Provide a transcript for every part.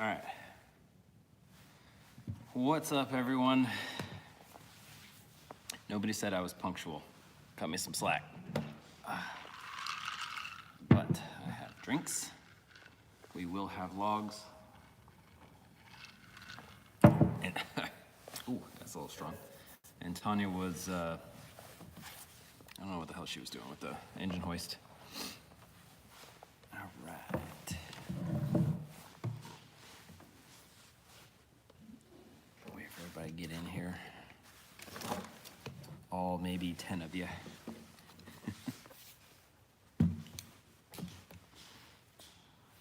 All right. What's up, everyone? Nobody said I was punctual. Cut me some slack. But I have drinks. We will have logs. And ooh, that's a little strong. And Tanya was, I don't know what the hell she was doing with the engine hoist. All right. Wait for everybody to get in here. All maybe 10 of you.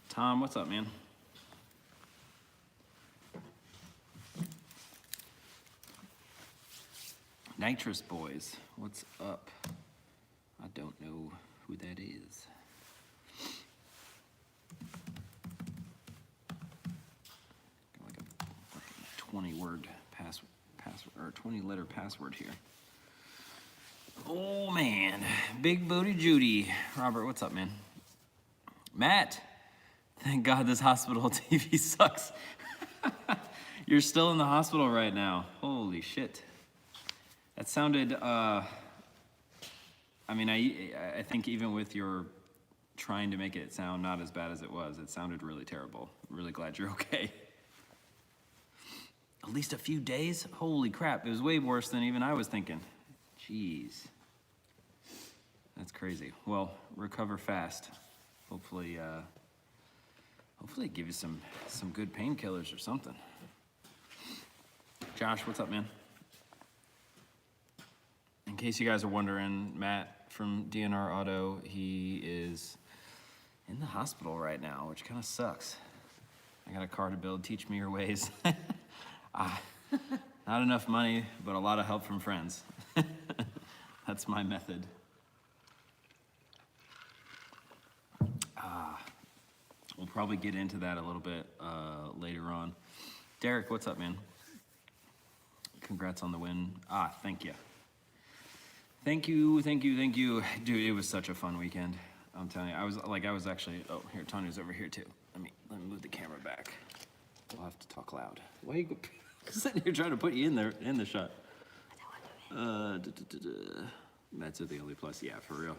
Tom, what's up, man? Nitrous Boys, what's up? I don't know who that is. Got like a 20-word password or 20-letter password here. Oh man, Big Booty Judy. Robert, what's up, man? Matt, thank God this hospital TV sucks. You're still in the hospital right now. Holy shit. That sounded, I mean, I think even with your trying to make it sound not as bad as it was, it sounded really terrible. I'm really glad you're okay. At least a few days? Holy crap, it was way worse than even I was thinking. Jeez. That's crazy. Well, recover fast. Hopefully give you some good painkillers or something. Josh, what's up, man? In case you guys are wondering, Matt from DNR Auto, he is in the hospital right now, which kind of sucks. I got a car to build, teach me your ways. Not enough money, but a lot of help from friends. That's my method. We'll probably get into that a little bit later on. Derek, what's up, man? Congrats on the win. Thank you. Thank you. Dude, it was such a fun weekend. I'm telling you, I was actually, oh, here, Tanya's over here too. Let me move the camera back. We'll have to talk loud. Why are you sitting here trying to put you in the shot? That's the only plus, yeah, for real.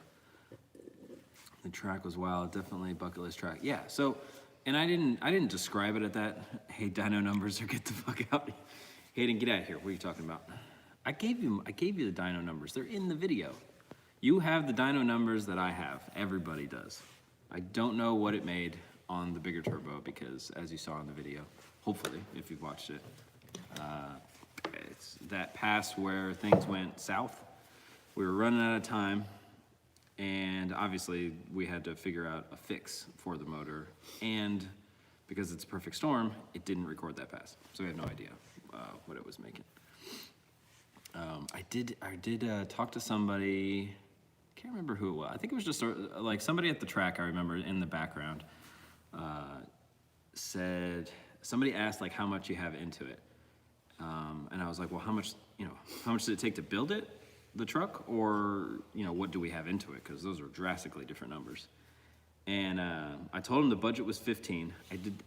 The track was wild, definitely bucket list track. Yeah, so, and I didn't describe it at that, hey, dyno numbers or get the fuck out. Hayden, get out of here, what are you talking about? I gave you the dyno numbers. They're in the video. You have the dyno numbers that I have. Everybody does. I don't know what it made on the bigger turbo because, as you saw in the video, hopefully, if you've watched it, it's that pass where things went south. We were running out of time, and obviously we had to figure out a fix for the motor. And because it's a perfect storm, it didn't record that pass, so we had no idea what it was making. I did talk to somebody, can't remember who it was. I think it was just like somebody at the track, I remember in the background, said, somebody asked like how much you have into it. And I was like, well, how much did it take to build it, the truck, or, what do we have into it? Because those are drastically different numbers. And I told him the budget was 15.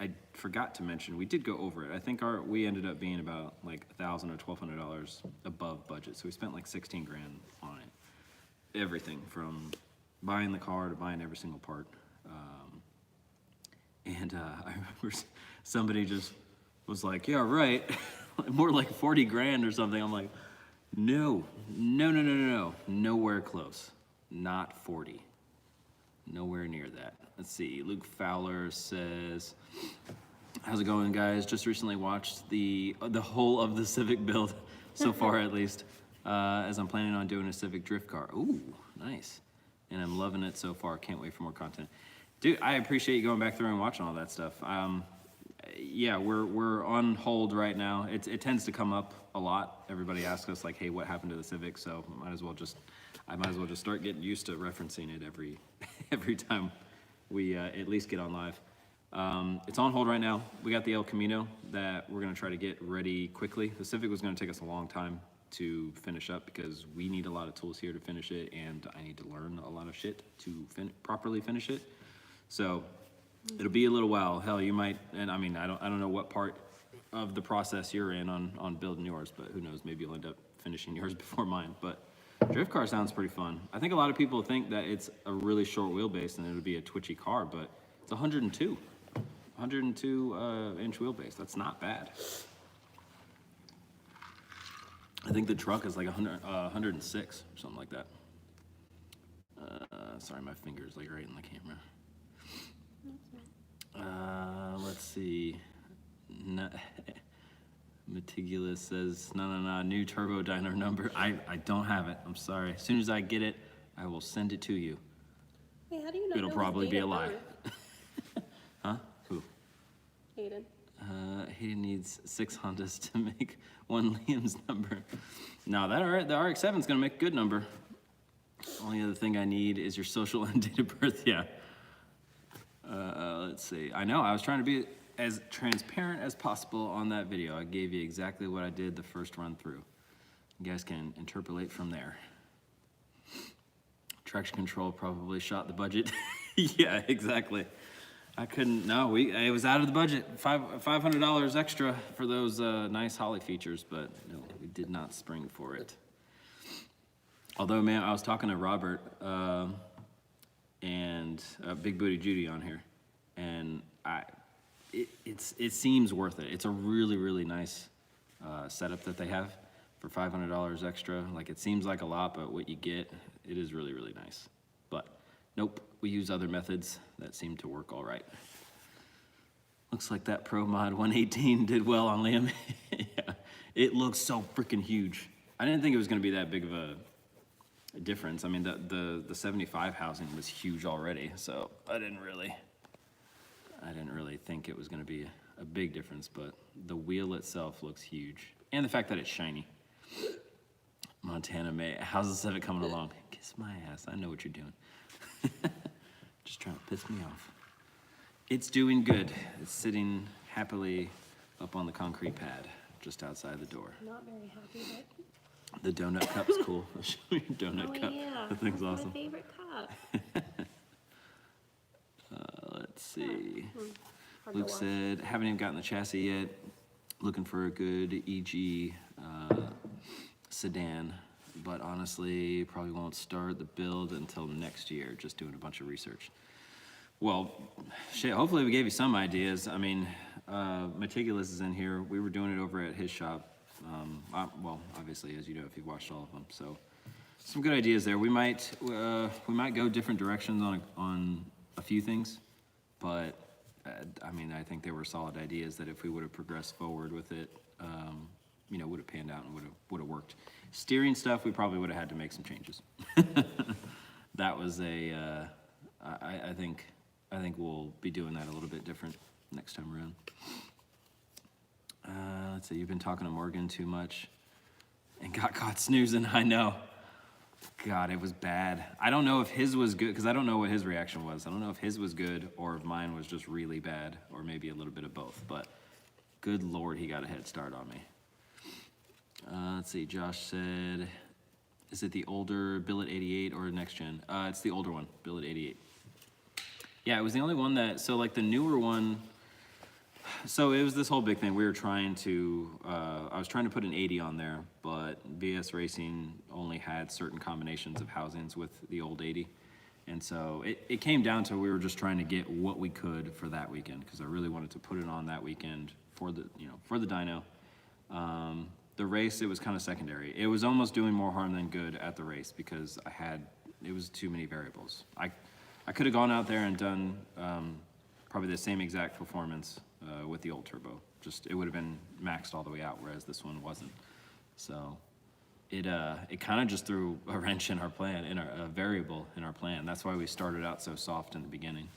I forgot to mention we did go over it. I think we ended up being about like $1,000 or $1,200 above budget. So we spent like 16 grand on it. Everything from buying the car to buying every single part. I remember somebody just was like, yeah, right, more like 40 grand or something. I'm like, no, nowhere close, not 40. Nowhere near that. Let's see, Luke Fowler says, how's it going, guys? Just recently watched the whole of the Civic build, so far at least, as I'm planning on doing a Civic drift car. Ooh, nice. And I'm loving it so far, can't wait for more content. Dude, I appreciate you going back through and watching all that stuff. Yeah, we're on hold right now. It tends to come up a lot. Everybody asks us like, hey, what happened to the Civic? So I might as well just start getting used to referencing it every time we at least get on live. It's on hold right now. We got the El Camino that we're gonna try to get ready quickly. The Civic was gonna take us a long time to finish up because we need a lot of tools here to finish it, and I need to learn a lot of shit to properly finish it. So It'll be a little while. Hell, you might, and I mean, I don't know what part of the process you're in on building yours, but who knows? Maybe you'll end up finishing yours before mine. But drift car sounds pretty fun. I think a lot of people think that it's a really short wheelbase and it'll be a twitchy car, but it's 102 inch wheelbase. That's not bad. I think the truck is like 106 or something like that. Sorry, my finger's like right in the camera. Let's see. Meticulous says, no, new turbo dyno number. I don't have it. I'm sorry. As soon as I get it, I will send it to you. Wait, how do you not It'll know probably his be date a of lie. birth? Huh? Who? Hayden. Hayden needs 6 Hondas to make one Liam's number. No, the RX-7 is gonna make a good number. Only other thing I need is your social and date of birth. Yeah. Let's see. I know, I was trying to be as transparent as possible on that video. I gave you exactly what I did the first run through. You guys can interpolate from there. Traction control probably shot the budget. Yeah, exactly. I couldn't, no, it was out of the budget. $500 extra for those nice Holly features, but no, we did not spring for it. Although, man, I was talking to Robert and Big Booty Judy on here, and it seems worth it. It's a really, really nice setup that they have for $500 extra. Like, it seems like a lot, but what you get, it is really, really nice. But nope, we use other methods that seem to work all right. Looks like that Pro Mod 118 did well on Liam. Yeah, it looks so freaking huge. I didn't think it was gonna be that big of a difference. I mean, the 75 housing was huge already, so I didn't really think it was gonna be a big difference, but the wheel itself looks huge. And the fact that it's shiny. Montana May, how's the Civic coming along? Kiss my ass, I know what you're doing. Just trying to piss me off. It's doing good. It's sitting happily up on the concrete pad, just outside the door. Not very happy, but... The donut cup's cool. I'll show you your donut cup. Yeah. That thing's awesome. My favorite cup. Let's see. Hard to Luke watch. said, haven't even gotten the chassis yet. Looking for a good EG sedan, but honestly, probably won't start the build until next year, just doing a bunch of research. Well, shit, hopefully we gave you some ideas. I mean, Meticulous is in here. We were doing it over at his shop. Well, obviously, as you know, if you've watched all of them. So, some good ideas there. We might go different directions on a few things, but I mean, I think they were solid ideas that if we would have progressed forward with it, you know, would have panned out and would have worked. Steering stuff, we probably would have had to make some changes. That was I think we'll be doing that a little bit different next time around. Let's see, you've been talking to Morgan too much and got caught snoozing. I know. God, it was bad. I don't know if his was good, because I don't know what his reaction was. I don't know if his was good or if mine was just really bad, or maybe a little bit of both. But good Lord, he got a head start on me. Let's see, Josh said, is it the older Billet 88 or next gen? It's the older one, Billet 88. Yeah, it was the only one that, so like the newer one, so it was this whole big thing. We were trying to, I was trying to put an 80 on there, but VS Racing only had certain combinations of housings with the old 80. And so it came down to we were just trying to get what we could for that weekend, because I really wanted to put it on that weekend for the, you know, for the dyno. The race, it was kind of secondary. It was almost doing more harm than good at the race because it was too many variables. I could have gone out there and done probably the same exact performance with the old turbo. Just, it would have been maxed all the way out, whereas this one wasn't. So it kind of just threw a wrench in our plan, in a variable in our plan. That's why we started out so soft in the beginning.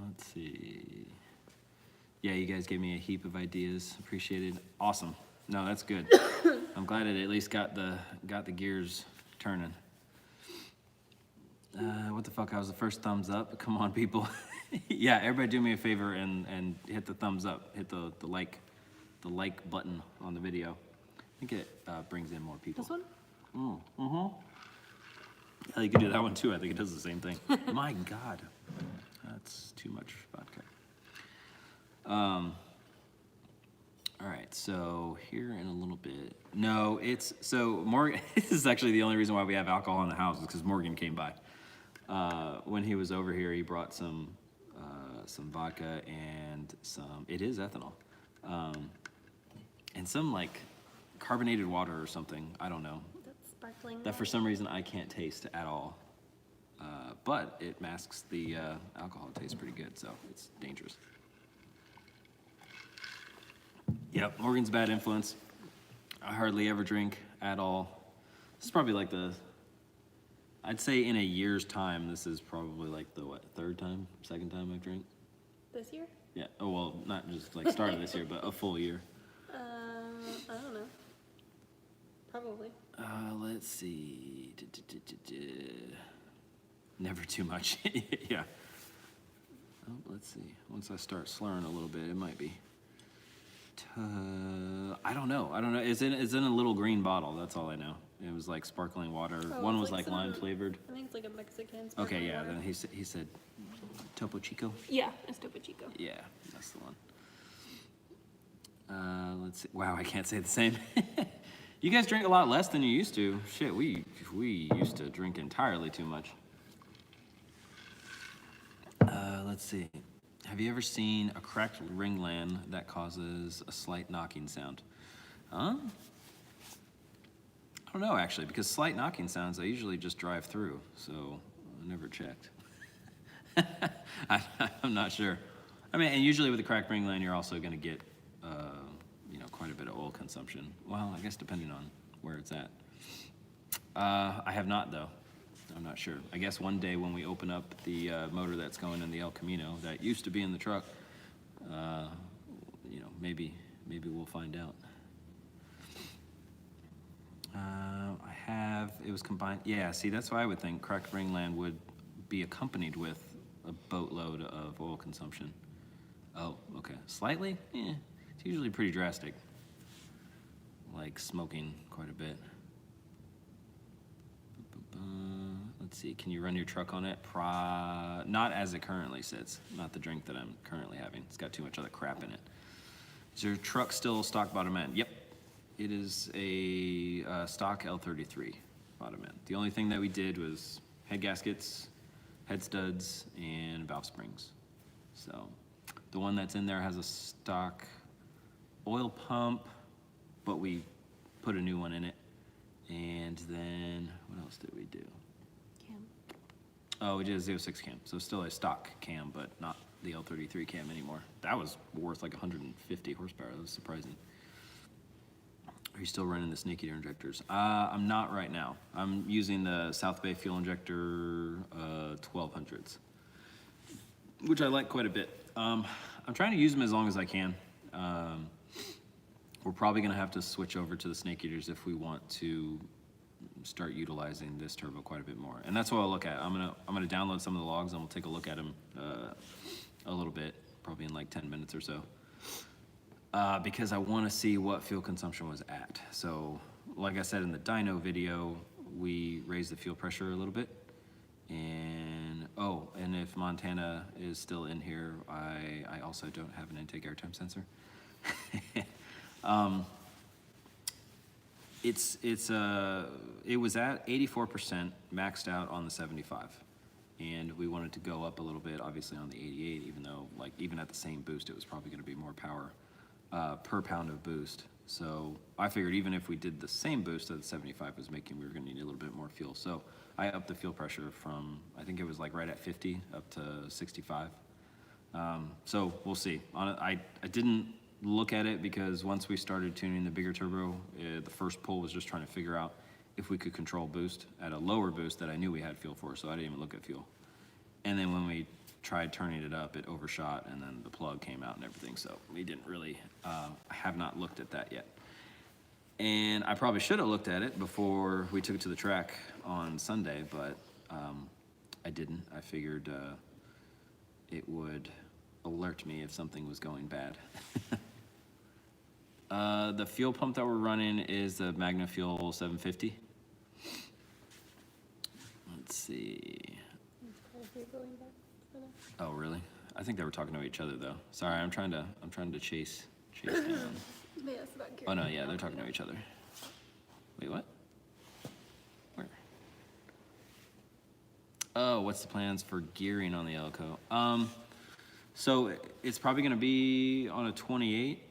Let's see. Yeah, you guys gave me a heap of ideas. Appreciated. Awesome. No, that's good. I'm glad it at least got the gears turning. What the fuck? I was the first thumbs up. Come on, people. Yeah, everybody do me a favor and hit the thumbs up. Hit the like button on the video. I think it brings in more people. This one? Mm-hmm. Yeah, you could do that one too. I think it does the same thing. My God. That's too much vodka. All right, so here in a little bit. No, so Morgan, this is actually the only reason why we have alcohol in the house is because Morgan came by. When he was over here, he brought some vodka and it is ethanol. And some like carbonated water or something, I don't know. That's sparkling. That for some reason I can't taste at all. But it masks the alcohol. It tastes pretty good, so it's dangerous. Yep, Morgan's a bad influence. I hardly ever drink at all. This is probably like I'd say in a year's time, this is probably like the second time I've drank? This year? Yeah, oh well, not just like start of this year, but a full year. I don't know. Probably. Let's see. Never too much. Yeah. Oh, let's see. Once I start slurring a little bit, it might be. I don't know. It's in a little green bottle. That's all I know. It was like sparkling water. Oh, One it's was like like lime some- flavored. I think it's like a Mexican. Okay, sparkling yeah. water. Then he said Topo Chico. Yeah, it's Topo Chico. Yeah, that's the one. Let's see. Wow, I can't say the same. You guys drink a lot less than you used to. Shit, we used to drink entirely too much. Let's see. Have you ever seen a cracked ringland that causes a slight knocking sound? Huh? I don't know, actually, because slight knocking sounds, I usually just drive through, so I never checked. I'm not sure. I mean, and usually with a cracked ringland, you're also going to get, quite a bit of oil consumption. Well, I guess depending on where it's at. I have not, though. I'm not sure. I guess one day when we open up the motor that's going in the El Camino that used to be in the truck, maybe we'll find out. It was combined. Yeah, see, that's why I would think cracked ringland would be accompanied with a boatload of oil consumption. Oh, okay. Slightly? Yeah. It's usually pretty drastic. Like smoking quite a bit. Let's see, can you run your truck on it? Not as it currently sits. Not the drink that I'm currently having. It's got too much other crap in it. Is your truck still stock bottom end? Yep. It is a stock L33 bottom end. The only thing that we did was head gaskets, head studs, and valve springs. So the one that's in there has a stock oil pump, but we put a new one in it. And then, what else did we do? Cam. Oh, we did a Z06 cam. So still a stock cam, but not the L33 cam anymore. That was worth like 150 horsepower. That was surprising. Are you still running the Snake Eater injectors? I'm not right now. I'm using the South Bay fuel injector 1200s, which I like quite a bit. I'm trying to use them as long as I can. We're probably gonna have to switch over to the Snake Eaters if we want to start utilizing this turbo quite a bit more. And that's what I'll look at. I'm gonna download some of the logs and we'll take a look at them a little bit, probably in like 10 minutes or so. Because I wanna see what fuel consumption was at. So, like I said in the dyno video, we raised the fuel pressure a little bit. And, and if Montana is still in here, I also don't have an intake airtime sensor. It was at 84% maxed out on the 75, and we wanted to go up a little bit, obviously on the 88, even though even at the same boost, it was probably going to be more power per pound of boost. So I figured even if we did the same boost that the 75 was making, we were going to need a little bit more fuel. So I upped the fuel pressure from, I think it was like right at 50 up to 65. So we'll see. I didn't look at it because once we started tuning the bigger turbo, the first pull was just trying to figure out if we could control boost at a lower boost that I knew we had fuel for, so I didn't even look at fuel. And then when we tried turning it up, it overshot, and then the plug came out and everything, so we didn't really, I have not looked at that yet. And I probably should have looked at it before we took it to the track on Sunday, but I didn't. I figured it would alert me if something was going bad. The fuel pump that we're running is the Magna Fuel 750. Let's see. It's cold. You're going back for that. Oh, really? I think they were talking to each other though. Sorry, I'm trying to chase down. Yeah, it's about Oh no, gearing. yeah, they're talking to each other. Wait, what? Where? Oh, what's the plans for gearing on the Elko? So it's probably gonna be on a 28.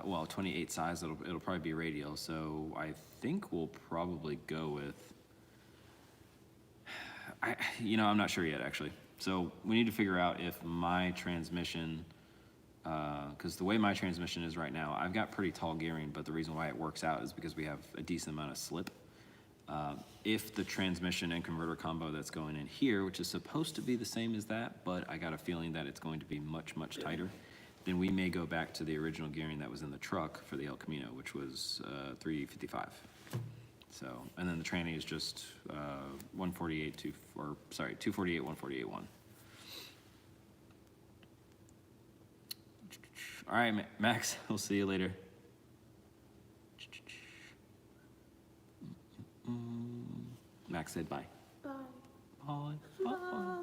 Well, 28 size. It'll probably be radial. So I think we'll probably go with. I'm not sure yet actually. So we need to figure out if my transmission, because the way my transmission is right now, I've got pretty tall gearing, but the reason why it works out is because we have a decent amount of slip. If the transmission and converter combo that's going in here, which is supposed to be the same as that, but I got a feeling that it's going to be much, much tighter, then we may go back to the original gearing that was in the truck for the El Camino, which was 355. So, and then the tranny is just 248, 148, 1. All right, Max, we'll see you later. Max said bye. Bye. Bye. Bye.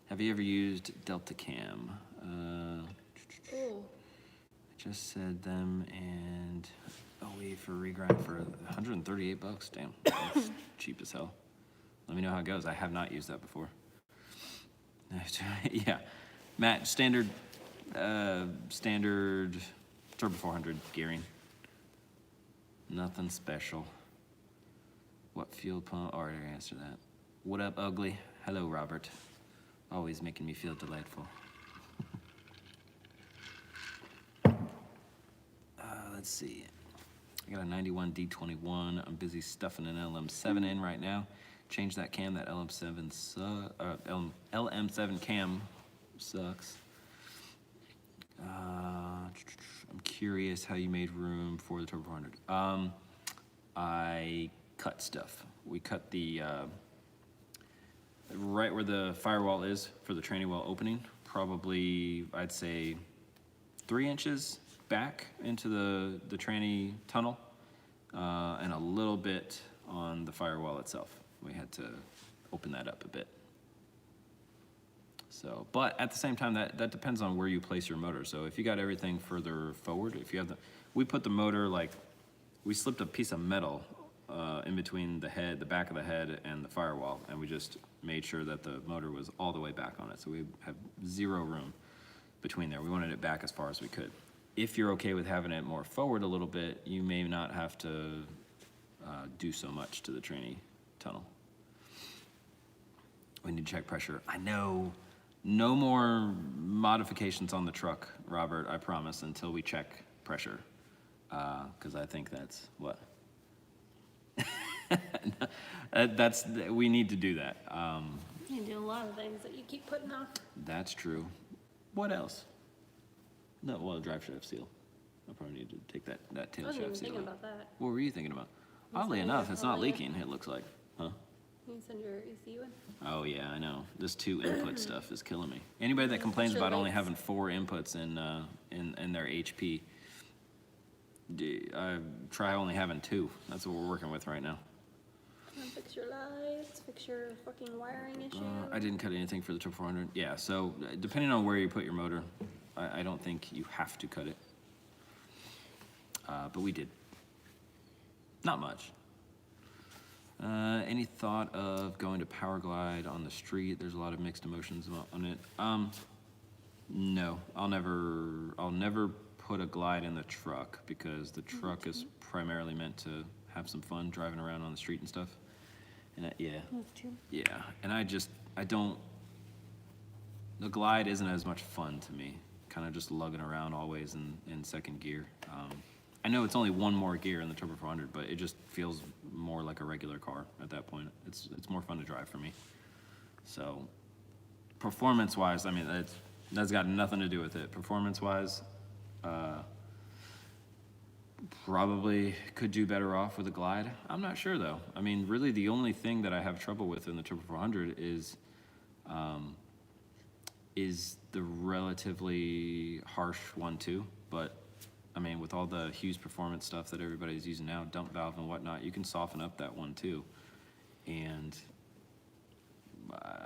Have you ever used Delta Cam? Oh. I just said them and OE for regrind for 138 bucks. Damn, that's cheap as hell. Let me know how it goes. I have not used that before. Yeah, Matt, standard Turbo 400 gearing. Nothing special. What fuel pump? Already answered that. What up, ugly? Hello, Robert. Always making me feel delightful. Let's see. I got a 91 D21. I'm busy stuffing an LM7 in right now. Change that cam. That LM7 cam sucks. I'm curious how you made room for the Turbo 400. I cut stuff. We cut the right where the firewall is for the tranny well opening. Probably, I'd say 3 inches back into the tranny tunnel, and a little bit on the firewall itself. We had to open that up a bit. So, but at the same time, that depends on where you place your motor. So if you got everything further forward, if you have we put the motor we slipped a piece of metal in between the back of the head and the firewall, and we just made sure that the motor was all the way back on it. So we have zero room between there. We wanted it back as far as we could. If you're okay with having it more forward a little bit, you may not have to do so much to the tranny tunnel. We need to check pressure. I know. No more modifications on the truck, Robert, I promise, until we check pressure. Because I think that's what? We need to do that. You do a lot of things that you keep putting off. That's true. What else? No, well, drive shaft seal. I probably need to take that I tail wasn't even shaft seal thinking out. about that. What were you thinking about? You Oddly said enough, you're it's not probably- leaking, it looks like. Huh? Can you send your ECU in? Oh yeah, I know. This 2 input stuff is killing me. Anybody that complains Sure about only lights. having 4 inputs in their HP, try only having 2. That's what we're working with right now. Fix your lights, fix your fucking wiring issue. I didn't cut anything for the Turbo 400. Yeah, so depending on where you put your motor, I don't think you have to cut it. But we did. Not much. Any thought of going to Power Glide on the street? There's a lot of mixed emotions on it. No, I'll never put a Glide in the truck because the truck is primarily meant to have some fun driving around on the street and stuff. And yeah, and I don't. The Glide isn't as much fun to me. Kind of just lugging around always in second gear. I know it's only one more gear in the Turbo 400, but it just feels more like a regular car at that point. It's more fun to drive for me. So, performance-wise, I mean, that's got nothing to do with it. Performance-wise, probably could do better off with a Glide. I'm not sure though. I mean, really the only thing that I have trouble with in the Turbo 400 is the relatively harsh 1.2, but I mean, with all the Hughes performance stuff that everybody's using now, dump valve and whatnot, you can soften up that 1.2 and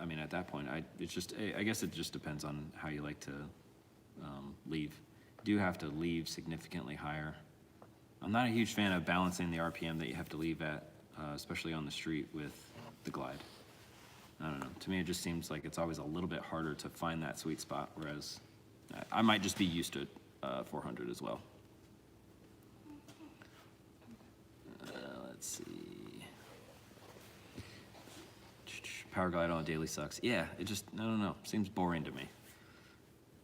I mean, at that point, I guess it just depends on how you like to leave. You do have to leave significantly higher. I'm not a huge fan of balancing the RPM that you have to leave at, especially on the street with the Glide. I don't know. To me, it just seems like it's always a little bit harder to find that sweet spot, whereas I might just be used to 400 as well. Let's see. Power Glide on a daily sucks. Yeah, it just, I don't know, seems boring to me.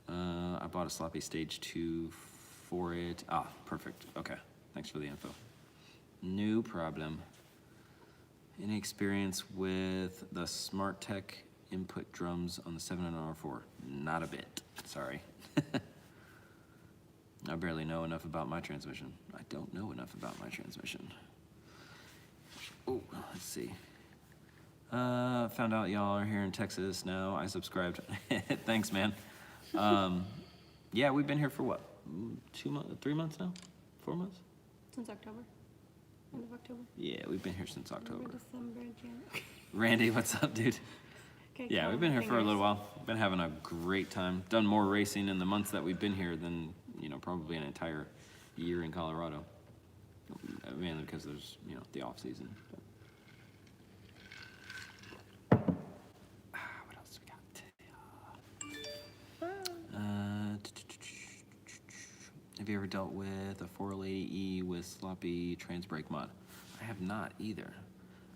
I bought a Sloppy Stage 2 for it. Ah, perfect. Okay, thanks for the info. No problem. Any experience with the SmartTech input drums on the 700R4? Not a bit, sorry. I barely know enough about my transmission. I don't know enough about my transmission. Oh, let's see. Found out y'all are here in Texas now. I subscribed. Thanks, man. Yeah, we've been here for what? 2 months, 3 months now? 4 months? Since October. End of October. Yeah, we've been here since October. December, January. Randy, what's up, dude? Okay, Yeah, count we've been here for a fingers. little while. Been having a great time. Done more racing in the months that we've been here than, probably an entire year in Colorado. Mainly because there's, the off season. What else we got? Have you ever dealt with a 480E with sloppy trans brake mod? I have not either.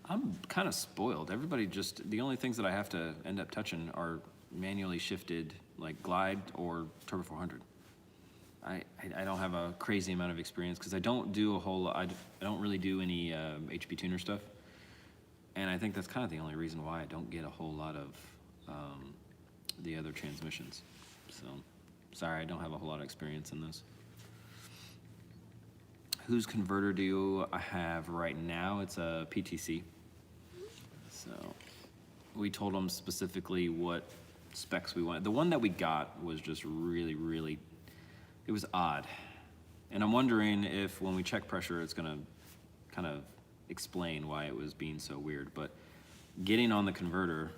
I'm kind of spoiled. The only things that I have to end up touching are manually shifted, like Glide or Turbo 400. I don't have a crazy amount of experience because I don't do a whole lot. I don't really do any HP tuner stuff. And I think that's kind of the only reason why I don't get a whole lot of the other transmissions. So, sorry, I don't have a whole lot of experience in this. Whose converter do I have right now? It's a PTC. So, we told them specifically what specs we wanted. The one that we got was just really, really, it was odd. And I'm wondering if when we check pressure, it's gonna kind of explain why it was being so weird. But getting on the converter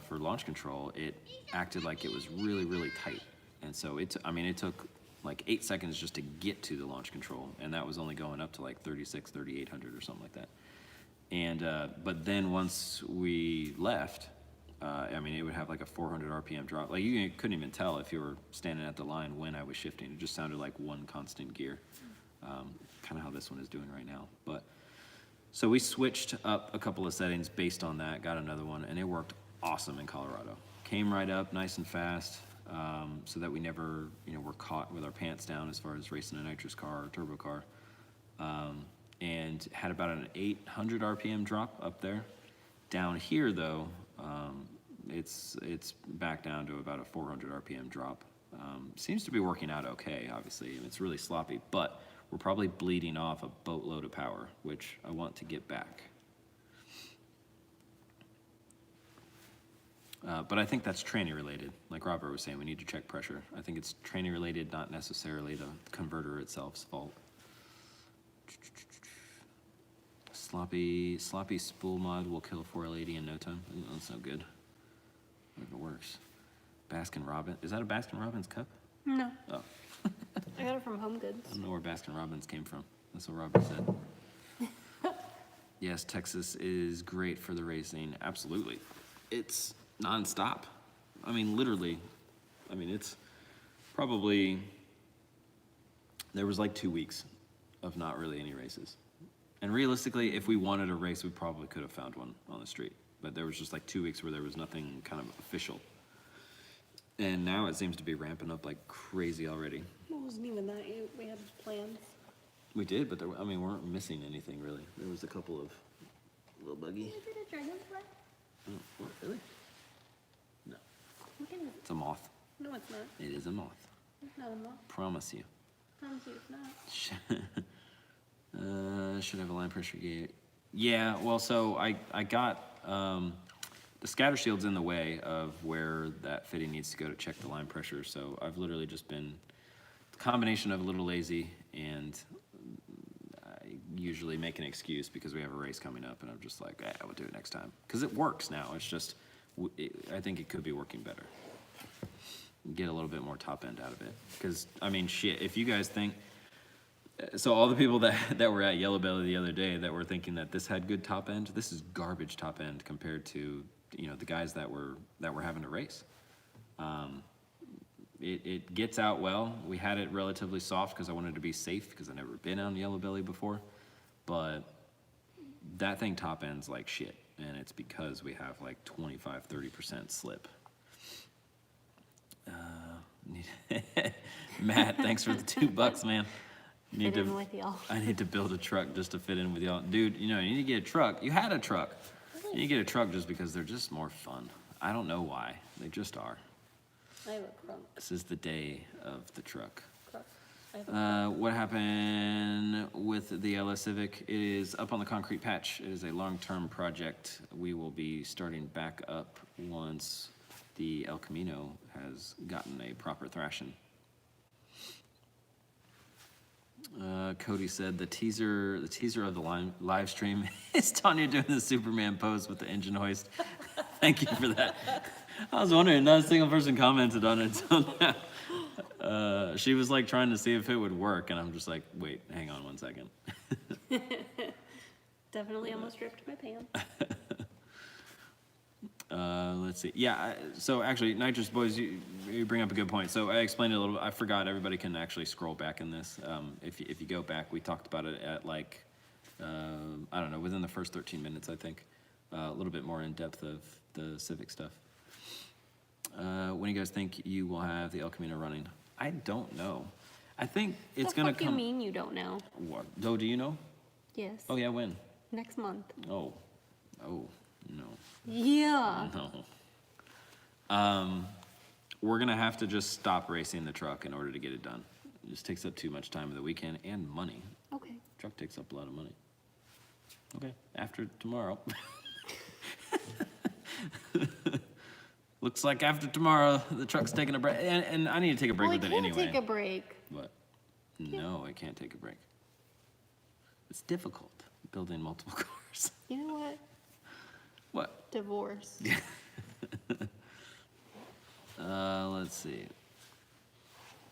for launch control, it acted like it was really, really tight. And so it took like 8 seconds just to get to the launch control. And that was only going up to like 3,800 or something like that. And, but then once we left, it would have like a 400 RPM drop. Like you couldn't even tell if you were standing at the line when I was shifting. It just sounded like one constant gear, kind of how this one is doing right now. But so we switched up a couple of settings based on that, got another one, and it worked awesome in Colorado. Came right up nice and fast, so that we never, were caught with our pants down as far as racing a nitrous car or turbo car. And had about an 800 RPM drop up there. Down here though, it's back down to about a 400 RPM drop. Seems to be working out okay, obviously, and it's really sloppy, but we're probably bleeding off a boatload of power, which I want to get back. But I think that's tranny related. Like Robert was saying, we need to check pressure. I think it's tranny related, not necessarily the converter itself's fault. Sloppy spool mod will kill 4L80 in no time. Ooh, that's no good. If it works. Baskin Robbins. Is that a Baskin Robbins cup? No. Oh. I got it from Home Goods. I don't know where Baskin Robbins came from. That's what Robert said. Yes, Texas is great for the racing. Absolutely. It's nonstop. Literally. It's probably, there was like 2 weeks of not really any races. And realistically, if we wanted a race, we probably could have found one on the street. But there was just like 2 weeks where there was nothing kind of official. And now it seems to be ramping up like crazy already. It wasn't even that. We had plans. We did, but we weren't missing anything really. There was a couple of little buggy. Is it a dragonfly? Oh, what, really? No, Look at it. it's a moth. No, it's not. It is a moth. It's not a moth. Promise you. Promise you it's not. Should have a line pressure gauge. Yeah, well, so I got, the scatter shield's in the way of where that fitting needs to go to check the line pressure, so I've literally just been a combination of a little lazy, and I usually make an excuse because we have a race coming up, and I'm just like, we'll do it next time. Because it works now, it's just I think it could be working better. Get a little bit more top end out of it. Because, I mean, shit, if you guys think, so all the people that were at Yellow Belly the other day that were thinking that this had good top end, this is garbage top end compared to, you know, the guys that were having to race. It gets out well. We had it relatively soft because I wanted to be safe because I've never been on Yellow Belly before. But that thing top ends like shit. And it's because we have like 25-30% slip. Matt, thanks for the $2, man. Fit in with y'all. I need to build a truck just to fit in with y'all. Dude, you know, you need to get a truck. You had a truck. You need to get a truck just because they're just more fun. I don't know why. They just are. I have a crunk. This is the day of the truck. Crunk. I have a What happened with the LS Civic? It is up on the concrete patch. It is a long-term project. We will be starting back up once the El Camino has gotten a proper thrashing. Cody said the teaser of the live stream is Tanya doing the Superman pose with the engine hoist. Thank you for that. I was wondering, not a single person commented on it until now. She was like trying to see if it would work, and I'm just like, wait, hang on 1 second. Definitely almost ripped my pants. Let's see. Yeah, so actually, Nitrous Boys, you bring up a good point. So I explained it a little bit. I forgot everybody can actually scroll back in this. If you go back, we talked about it at like, I don't know, within the first 13 minutes, I think. A little bit more in depth of the Civic stuff. When do you guys think you will have the El Camino running? I don't know. I think it's going to come. What do you mean you don't know? What? Oh, do you know? Yes. Oh, yeah, when? Next month. Oh, no. Yeah. No. We're gonna have to just stop racing the truck in order to get it done. It just takes up too much time of the weekend and money. Okay. Truck takes up a lot of money. Okay, after tomorrow. Looks like after tomorrow, the truck's taking a break, and I need to take a break Well, with I it can't anyway. take a break. What? No, I can't take a break. It's difficult building multiple cars. You know what? What? Divorce. Let's see.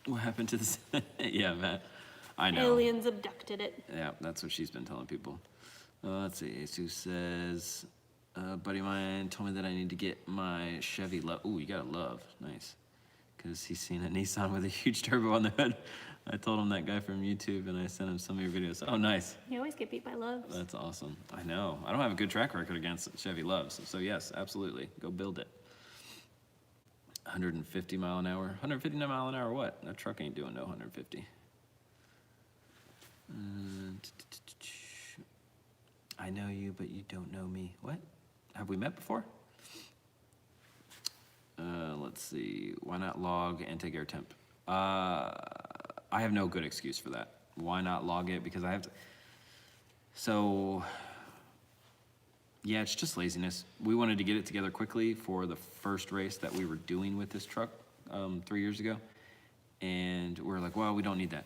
What happened to this? Yeah, Matt. I know. Aliens abducted it. Yeah, that's what she's been telling people. Let's see. Asu says, buddy of mine told me that I need to get my Chevy Love. Ooh, you got a Love. Nice. Because he's seen a Nissan with a huge turbo on the hood. I told him that guy from YouTube, and I sent him some of your videos. Oh, nice. You always get beat by loves. That's awesome. I know. I don't have a good track record against Chevy Loves. So, yes, absolutely. Go build it. 150 mile an hour. 159 mile an hour what? That truck ain't doing no 150. I know you, but you don't know me. What? Have we met before? Let's see. Why not log anti-air temp? I have no good excuse for that. Why not log it? Because I have to. So, yeah, it's just laziness. We wanted to get it together quickly for the first race that we were doing with this truck 3 years ago. And we were like, well, we don't need that.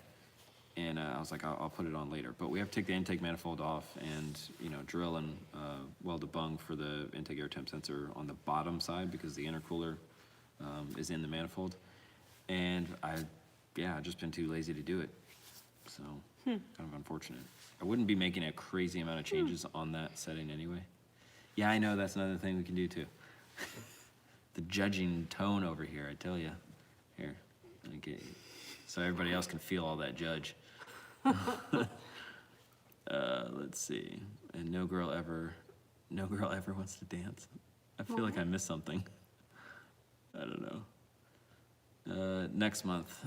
And I was like, I'll put it on later. But we have to take the intake manifold off and, you know, drill and weld a bung for the intake air temp sensor on the bottom side because the intercooler is in the manifold. And I've just been too lazy to do it. So, kind of unfortunate. I wouldn't be making a crazy amount of changes on that setting anyway. Yeah, I know, that's another thing we can do too. The judging tone over here, I tell you. Here, let me get you. So everybody else can feel all that judge. Let's see. And no girl ever wants to dance. I feel like I missed something. I don't know. Next month.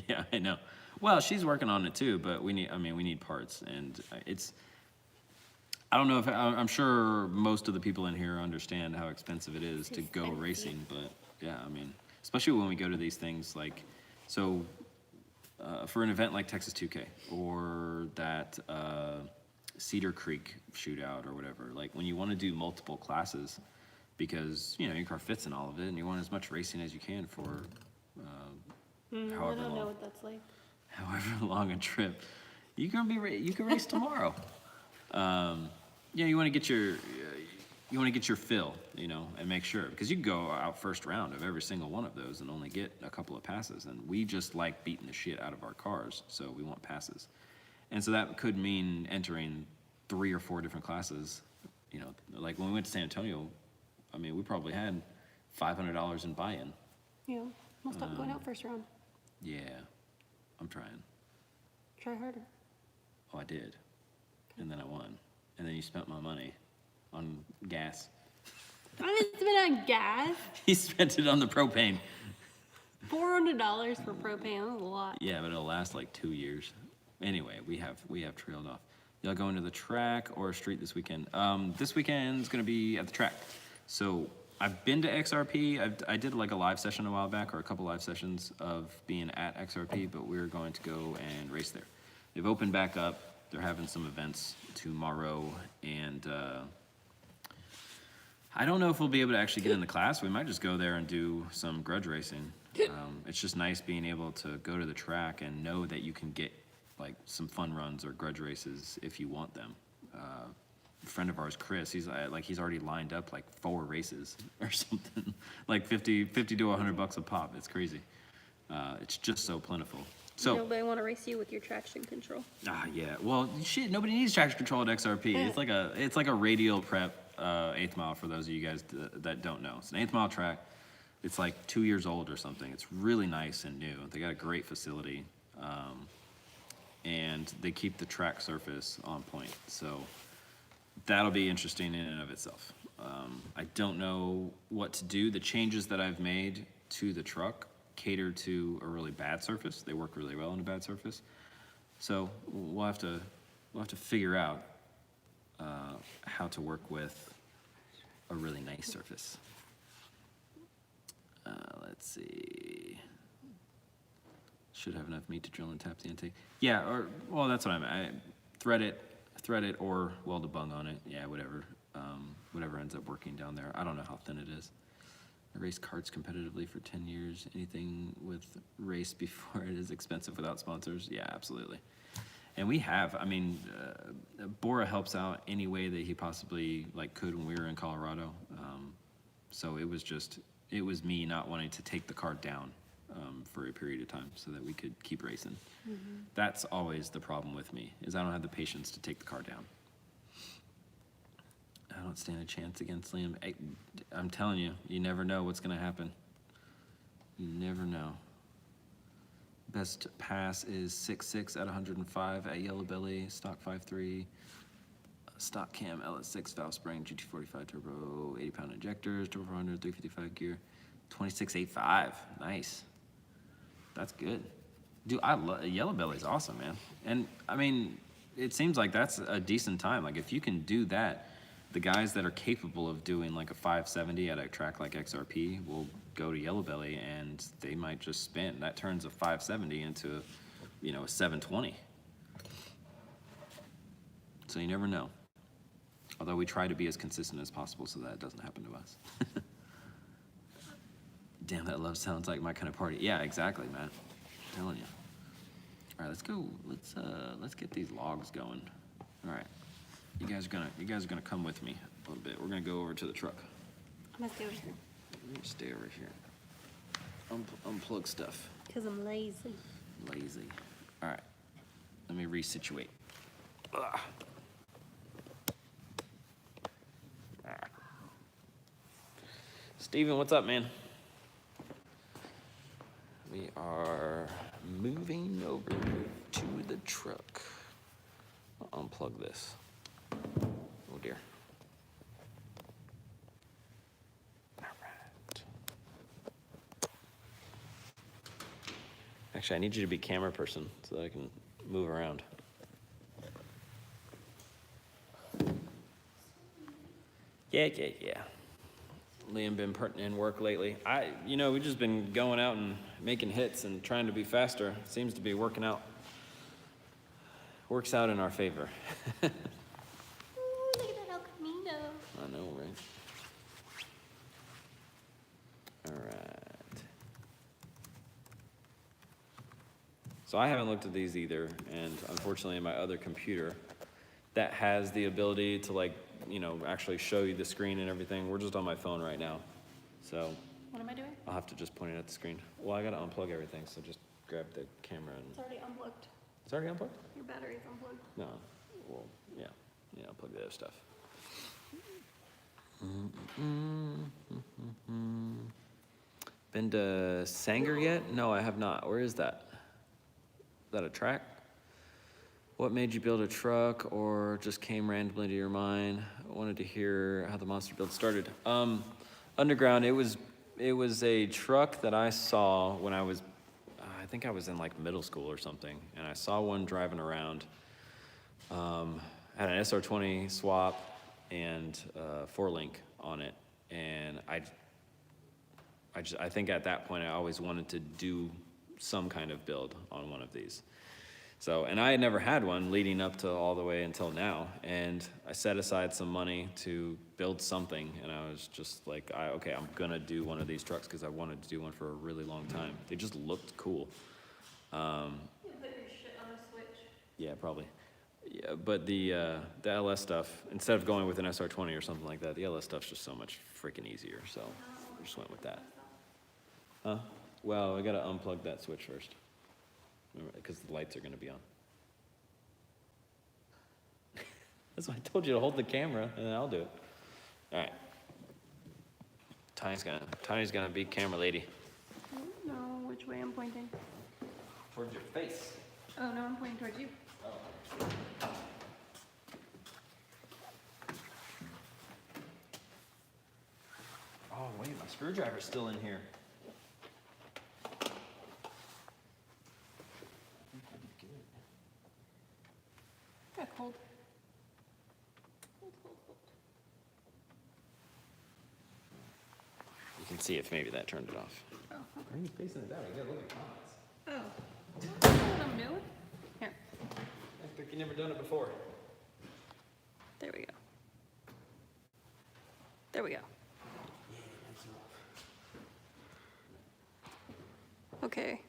Yeah, I know. Well, she's working on it too, but we need parts, and I don't know if, I'm sure most of the people in here understand how expensive it is to go racing, but yeah, I mean, especially when we go to these things like, so for an event like Texas 2K or that Cedar Creek shootout or whatever, like when you want to do multiple classes because, you know, your car fits in all of it and you want as much racing as you can for I however don't know long. what that's like. However long a trip, you can race tomorrow. Yeah, you want to get your you want to get your fill, you know, and make sure, because you can go out first round of every single one of those and only get a couple of passes, and we just like beating the shit out of our cars, so we want passes. And so that could mean entering 3 or 4 different classes. You know, like when we went to San Antonio, I mean, we probably had $500 in buy-in. Yeah. We'll stop going out first round. Yeah, I'm trying. Try harder. Oh, I did. And then I won. And then you spent my money on gas. I didn't spend on gas. He spent it on the propane. $400 for propane. That's a lot. Yeah, but it'll last like 2 years. Anyway, we have trailed off. Y'all going to the track or street this weekend? This weekend's gonna be at the track. So I've been to XRP. I did like a live session a while back, or a couple live sessions of being at XRP, but we're going to go and race there. They've opened back up. They're having some events tomorrow, and I don't know if we'll be able to actually get in the class. We might just go there and do some grudge racing. It's just nice being able to go to the track and know that you can get like some fun runs or grudge races if you want them. A friend of ours, Chris, he's already lined up like 4 races or something, like 50 to $100 a pop. It's crazy. It's just so plentiful. So Nobody want to race you with your traction control. yeah. Well, shit, nobody needs traction control at XRP. It's like a radial prep 8th mile for those of you guys that don't know. It's an 8th mile track. It's like 2 years old or something. It's really nice and new. They got a great facility, and they keep the track surface on point. So that'll be interesting in and of itself. I don't know what to do. The changes that I've made to the truck cater to a really bad surface. They work really well on a bad surface. So we'll have to figure out how to work with a really nice surface. Let's see. Should have enough meat to drill and tap the intake. Yeah, or well, that's what I thread it, or weld a bung on it. Yeah, whatever. Whatever ends up working down there. I don't know how thin it is. I raced karts competitively for 10 years. Anything with race before it is expensive without sponsors? Yeah, absolutely. And we have, I mean, Bora helps out any way that he possibly could when we were in Colorado. So it was me not wanting to take the car down for a period of time so that we could keep racing. Mm-hmm. That's always the problem with me, is I don't have the patience to take the car down. I don't stand a chance against Liam. I'm telling you, you never know what's going to happen. You never know. Best pass is 6.6 at 105 at Yellow Belly, stock 5.3, stock cam LS6 valve spring, GT45 turbo, 80-pound injectors, turbo 400, 355 gear, 26.85. Nice. That's good. Dude, Yellow Belly's awesome, man. And I mean, it seems like that's a decent time. Like if you can do that, the guys that are capable of doing like a 570 at a track like XRP will go to Yellow Belly and they might just spin. That turns a 570 into, a 720. So you never know. Although we try to be as consistent as possible so that it doesn't happen to us. Damn, that love sounds like my kind of party. Yeah, exactly, man. I'm telling you. All right, let's go. Let's get these logs going. All right. You guys are gonna come with me a little bit. We're gonna go over to the truck. I'm gonna stay over here. I'm gonna stay over here. Unplug stuff. Because I'm lazy. Lazy. All right. Let me resituate. Ugh. Steven, what's up, man? We are moving over to the truck. I'll unplug this. Oh dear. All right. Actually, I need you to be camera person so that I can move around. Yeah. Liam been putting in work lately. We've just been going out and making hits and trying to be faster. Seems to be working out. Works out in our favor. Ooh, look at that El Camino. I know, right? All right. So I haven't looked at these either, and unfortunately my other computer that has the ability to actually show you the screen and everything. We're just on my phone right now. So What am I doing? I'll have to just point it at the screen. Well, I gotta unplug everything, so just grab the camera It's and, already unplugged. it's already unplugged? Your battery's unplugged. No, well, yeah, unplug the other stuff. Been to Sanger yet? No, I have not. Where is that? Is that a track? What made you build a truck or just came randomly to your mind? I wanted to hear how the monster build started. Underground, it was a truck that I saw when I was, I think I was in like middle school or something, and I saw one driving around. Had an SR20 swap and 4-link on it, and I think at that point I always wanted to do some kind of build on one of these. So, and I had never had one leading up to all the way until now, and I set aside some money to build something, and I was just like, okay, I'm gonna do one of these trucks because I wanted to do one for a really long time. They just looked cool. You put your shit on a switch. Yeah, probably. Yeah, but the LS stuff, instead of going with an SR20 or something like that, the LS stuff's just so much freaking easier, so I just went with that. Huh? Well, I gotta unplug that switch first, because the lights are gonna be on. That's why I told you to hold the camera, and then I'll do it. All right. Tiny's gonna be camera lady. No, which way I'm pointing? Towards your face. Oh, no, I'm pointing towards you. Oh, wait, my screwdriver's still in here. Got cold. Cold. You can see if maybe that turned it off. Oh, Why are you facing it that way? You gotta look at comments. oh. That's what I'm doing. Here, I think you've never done it before. there we go. There we go. Okay.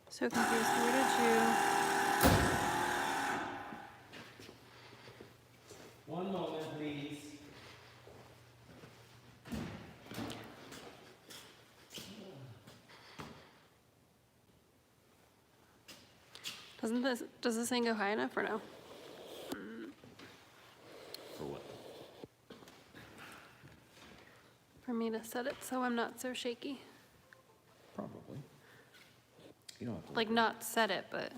So confused. Where did you? One moment, please. Does this thing go high enough or no? For what? For me to set it so I'm not so shaky. Probably. You don't have to. Like not set it, but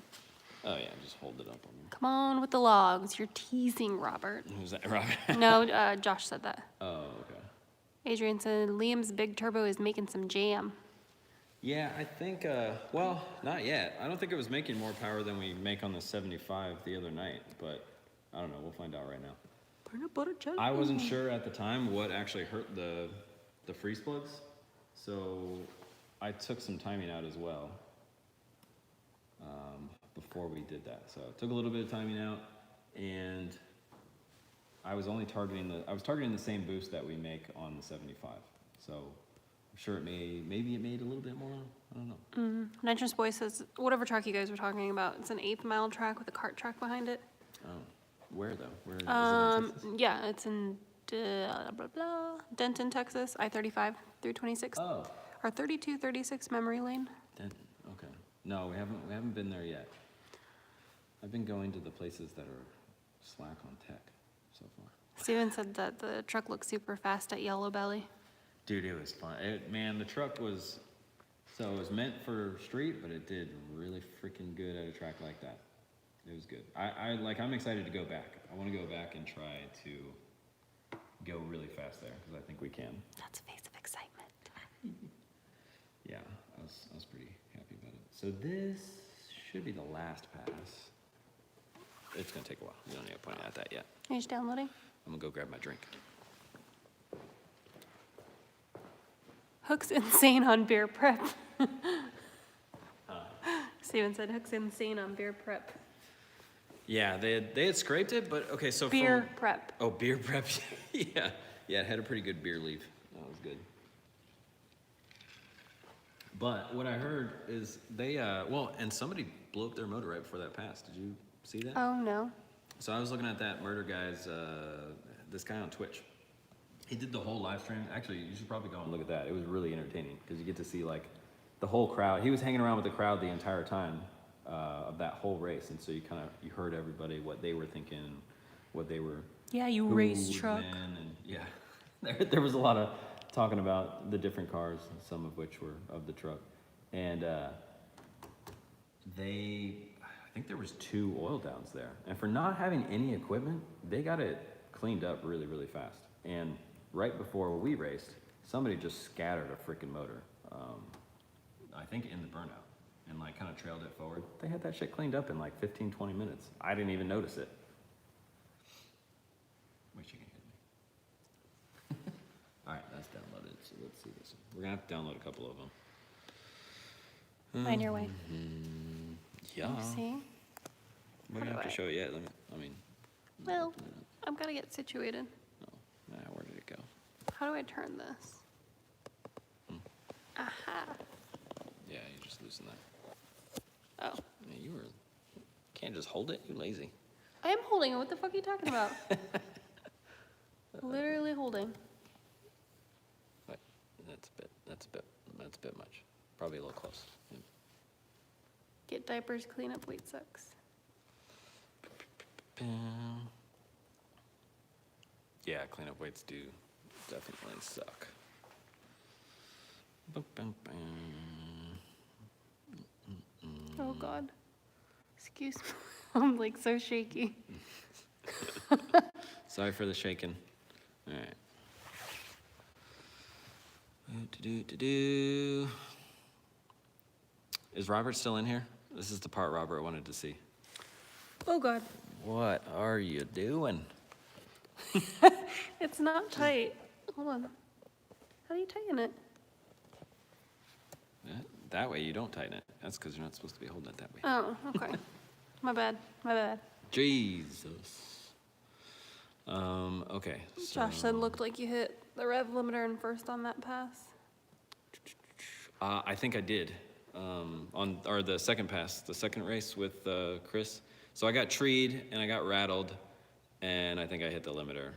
Oh yeah, just hold it up on come on with the logs. You're teasing, Robert. Who's that, Robert? No, Josh said that. Oh, okay. Adrian said Liam's big turbo is making some jam. Yeah, I think, well, not yet. I don't think it was making more power than we make on the 75 the other night, but I don't know. We'll find out right now. I wasn't sure at the time what actually hurt the freeze plugs, so I took some timing out as well before we did that. So it took a little bit of timing out, and I was only targeting the same boost that we make on the 75. So I'm sure maybe it made a little bit more. I don't know. Nitrous Boy says whatever track you guys were talking about, it's an 8th-mile track with a cart track behind it. Oh, where though? Where is it in Texas? Yeah, it's in Denton, Texas, I-35 through 26. Oh, Or 3236 Memory Lane. then, okay. No, we haven't been there yet. I've been going to the places that are slack on tech so far. Steven said that the truck looks super fast at Yellow Belly. Dude, it was fun. Man, the truck was, so it was meant for street, but it did really freaking good at a track like that. It was good. I'm excited to go back. I want to go back and try to go really fast there, because I think we can. That's a face of excitement. Yeah, I was pretty happy about it. So this should be the last pass. It's gonna take a while. We don't need to point at that yet. Are you just downloading? I'm gonna go grab my drink. Hook's insane on beer prep. Steven said Hook's insane on beer prep. Yeah, they had scraped it, but okay, so Beer from, prep. oh, beer prep, yeah. Yeah, it had a pretty good beer leaf. That was good. But what I heard is they, well, and somebody blew up their motor right before that passed. Did you see that? Oh, no. So I was looking at that murder guy's, this guy on Twitch. He did the whole live stream. Actually, you should probably go and look at that. It was really entertaining because you get to see like the whole crowd. He was hanging around with the crowd the entire time of that whole race, and so you heard everybody what they were thinking, and what they were. Yeah, you who race was truck. in, and yeah, there was a lot of talking about the different cars, some of which were of the truck, and I think there was 2 oil downs there, and for not having any equipment, they got it cleaned up really, really fast. And right before we raced, somebody just scattered a freaking motor, I think in the burnout, and like kind of trailed it forward. They had that shit cleaned up in like 15, 20 minutes. I didn't even notice it. Wish you could hit me. All right, that's downloaded, so let's see this. We're gonna have to download a couple of them. Find your way. Yeah. See? We don't have to show it yet. I mean, Well, I've got to get situated. oh, where did it go? How do I turn this? Aha. Yeah, you just loosen that. Oh. Yeah, can't just hold it. You lazy. I am holding it. What the fuck are you talking about? Literally holding. But that's a bit much. Probably a little close. Yeah. Get diapers, clean up weight sucks. Yeah, cleanup weights do definitely suck. Oh God. Excuse me. I'm like so shaky. Sorry for the shaking. All right. Is Robert still in here? This is the part Robert wanted to see. Oh God. What are you doing? It's not tight. Hold on. How do you tighten it? That way you don't tighten it. That's because you're not supposed to be holding it that way. Oh, okay. My bad. My bad. Jesus. Okay. So, Josh said looked like you hit the rev limiter in first on that pass. I think I did. Or the second pass, the second race with Chris. So I got treed and I got rattled, and I think I hit the limiter.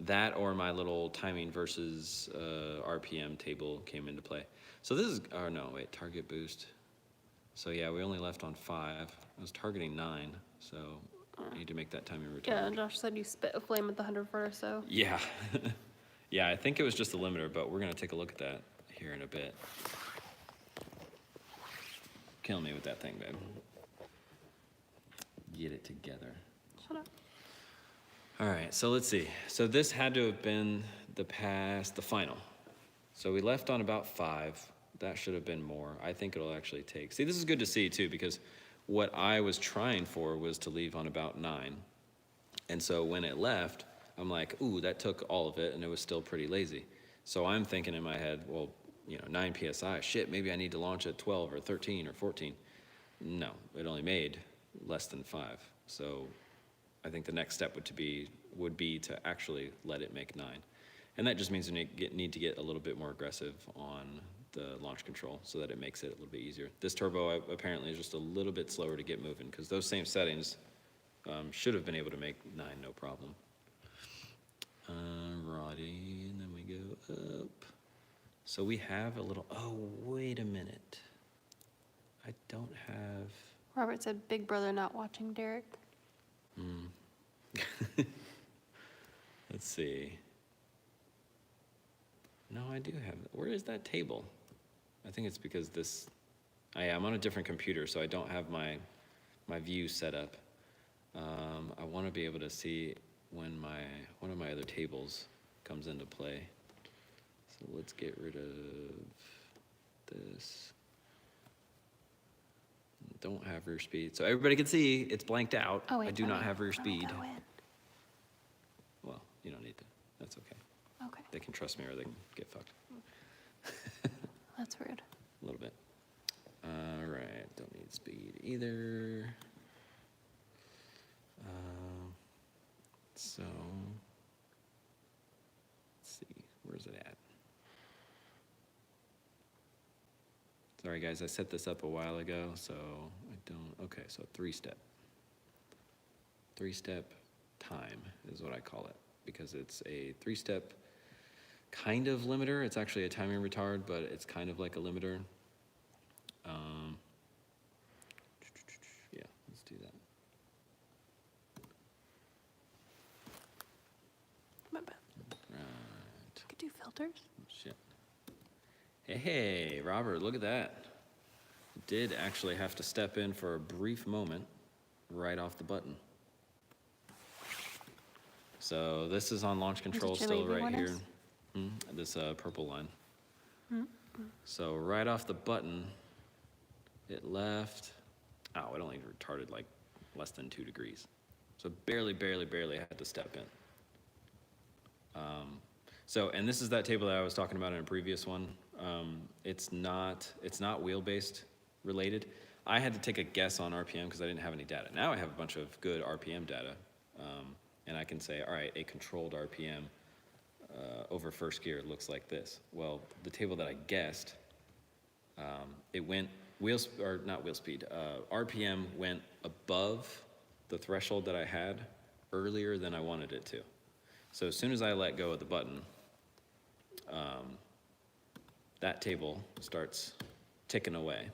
That or my little timing versus RPM table came into play. So this is, oh no, wait, target boost. So yeah, we only left on 5. I was targeting 9, so I need to make that timing return. Yeah, Josh said you spit a flame at the 100 foot or so. Yeah. Yeah, I think it was just the limiter, but we're gonna take a look at that here in a bit. Killing me with that thing, babe. Get it together. Shut up. All right, so let's see. So this had to have been the final. So we left on about 5. That should have been more. I think it'll actually take. See, this is good to see too, because what I was trying for was to leave on about 9. And so when it left, I'm like, ooh, that took all of it, and it was still pretty lazy. So I'm thinking in my head, well, 9 PSI, shit, maybe I need to launch at 12 or 13 or 14. No, it only made less than 5. So I think the next step would be to actually let it make 9. And that just means we need to get a little bit more aggressive on the launch control so that it makes it a little bit easier. This turbo apparently is just a little bit slower to get moving, because those same settings should have been able to make 9 no problem. Righty, and then we go up. So we have a little, oh, wait a minute. I don't have. Robert said big brother not watching Derek. Let's see. No, I do have, where is that table? I think it's because I'm on a different computer, so I don't have my view set up. I want to be able to see when one of my other tables comes into play. So let's get rid of this. Don't have rear speed. So everybody can see it's blanked out. Oh, wait, I do not have rear let speed. me go in. Well, you don't need to. That's okay. Okay. They can trust me or they can get fucked. That's rude. A little bit. All right, don't need speed either. So, let's see, where's it at? Sorry guys, I set this up a while ago, so I don't, okay, so three-step. Three-step time is what I call it, because it's a three-step kind of limiter. It's actually a timing retard, but it's kind of like a limiter. Yeah, let's do that. My bad. Right. Could do filters. Shit. Hey, Robert, look at that. Did actually have to step in for a brief moment right off the button. So this is on launch control your still wavy right one here. is? This purple line. So right off the button, it left, oh, it only retarded like less than 2 degrees. So barely had to step in. So, and this is that table that I was talking about in a previous one. It's not wheel-based related. I had to take a guess on RPM because I didn't have any data. Now I have a bunch of good RPM data, and I can say, all right, a controlled RPM over first gear looks like this. Well, the table that I guessed, it went RPM went above the threshold that I had earlier than I wanted it to. So as soon as I let go of the button, that table starts ticking away.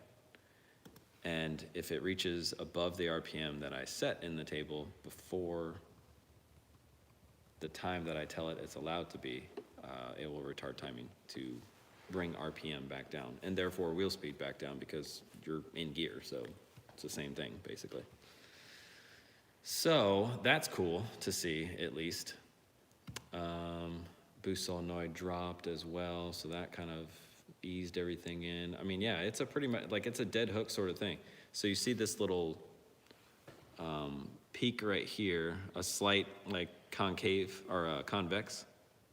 And if it reaches above the RPM that I set in the table before the time that I tell it it's allowed to be, it will retard timing to bring RPM back down, and therefore wheel speed back down because you're in gear, so it's the same thing, basically. So that's cool to see, at least. Boost solenoid dropped as well, so that kind of eased everything in. I mean, yeah, it's a pretty much, like, it's a dead hook sort of thing. So you see this little peak right here, a slight, like, concave, or convex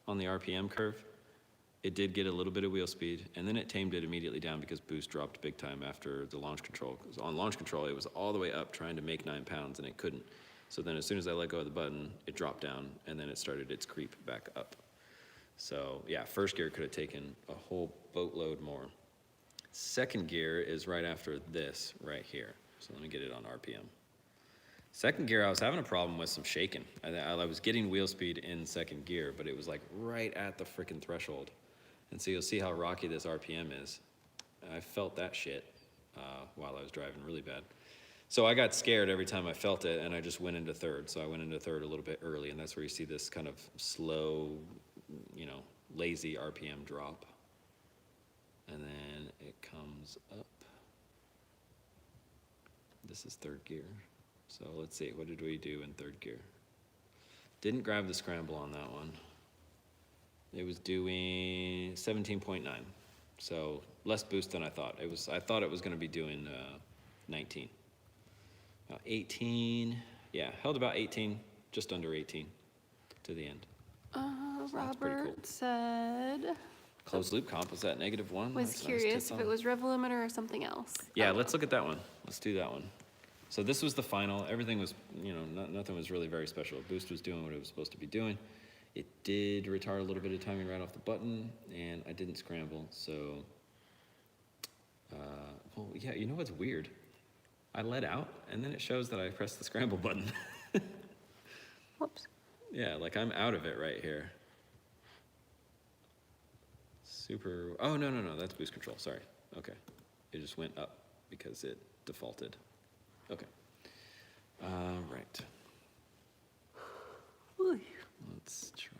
on the RPM curve. It did get a little bit of wheel speed, and then it tamed it immediately down because boost dropped big time after the launch control. 'Cause on launch control, it was all the way up trying to make 9 pounds, and it couldn't. So then as soon as I let go of the button, it dropped down, and then it started its creep back up. So yeah, first gear could have taken a whole boatload more. Second gear is right after this right here. So let me get it on RPM. Second gear, I was having a problem with some shaking. I was getting wheel speed in second gear, but it was like right at the frickin' threshold. And so you'll see how rocky this RPM is. I felt that shit while I was driving really bad. So I got scared every time I felt it, and I just went into third. So I went into third a little bit early, and that's where you see this kind of slow, you know, lazy RPM drop. And then it comes up. This is third gear. So let's see, what did we do in third gear? Didn't grab the scramble on that one. It was doing 17.9, so less boost than I thought. I thought it was going to be doing 19. 18, yeah, held about 18, just under 18 to the end. So that's pretty Robert cool. said, Closed loop comp was at -1. was That's nice, curious tits if on. it was rev limiter or something else. Yeah, let's look at that one. Let's do that one. So this was the final. Everything was, you know, nothing was really very special. Boost was doing what it was supposed to be doing. It did retard a little bit of timing right off the button, and I didn't scramble. So, well, yeah, you know what's weird? I let out, and then it shows that I pressed the scramble button. Whoops. Yeah, like I'm out of it right here. Super, oh, no, that's boost control, sorry. Okay, it just went up because it defaulted. Okay, right. Let's try,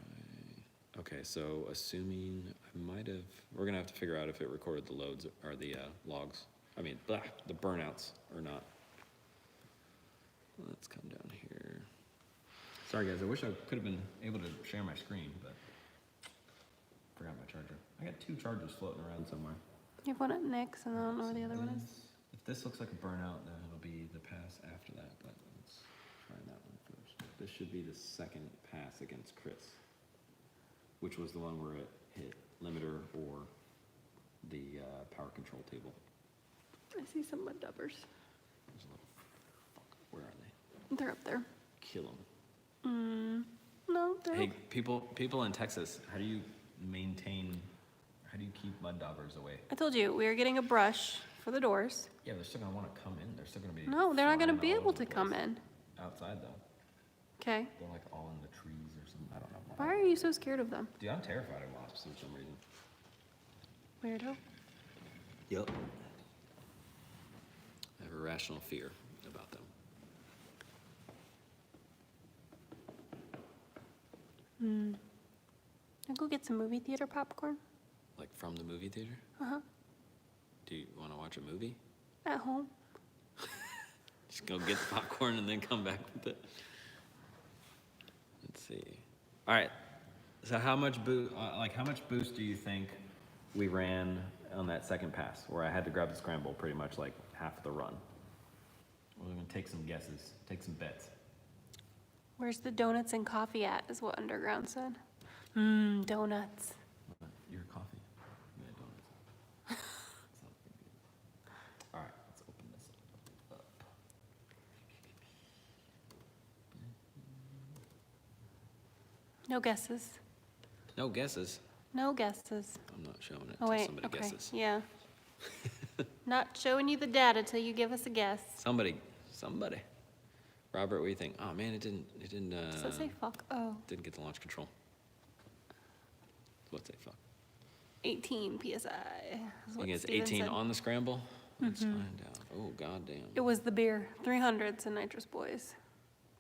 okay, so assuming I might have, we're gonna have to figure out if it recorded the loads or the logs. I mean, the burnouts or not. Let's come down here. Sorry guys, I wish I could have been able to share my screen, but forgot my charger. I got 2 chargers floating around somewhere. You have one at Nick's, and I don't know where the other one is. If this looks like a burnout, then it'll be the pass after that, but let's try that one first. This should be the second pass against Chris, which was the one where it hit limiter or the power control table. I see some mud dubbers. There's a little fuck. Where are they? They're up there. kill them. No, they're Hey, people in Texas, how do you keep mud daubers away? I told you, we are getting a brush for the doors. Yeah, they're still gonna wanna come in. They're still gonna be. No, they're not gonna flying be all able over to the come place. in. Outside though. Okay. They're like all in the trees or something. I don't know. Why are you so scared of them? Dude, I'm terrified of wasps for some reason. Weirdo. Yep. I have a rational fear about them. I'll go get some movie theater popcorn. Like from the movie theater? Uh-huh. Do you wanna watch a movie? At home. Just go get the popcorn and then come back with it. Let's see. All right. So how much boost do you think we ran on that second pass where I had to grab the scramble pretty much like half the run? We're gonna take some guesses, take some bets. Where's the donuts and coffee at, is what Underground said. Donuts. Your coffee. Yeah, donuts. Sounds pretty good. All right, let's open this up. No guesses. No guesses. No guesses. I'm not showing it Oh, till wait, somebody okay, guesses. yeah. Not showing you the data till you give us a guess. Somebody. Robert, what do you think? Oh man, it didn't Does that say fuck? Oh, didn't get the launch control. What's it, fuck? 18 PSI. is I what think it's Steven 18 said. on the scramble. Let's find out. Oh goddamn. It was the beer. 300s and Nitrous Boys.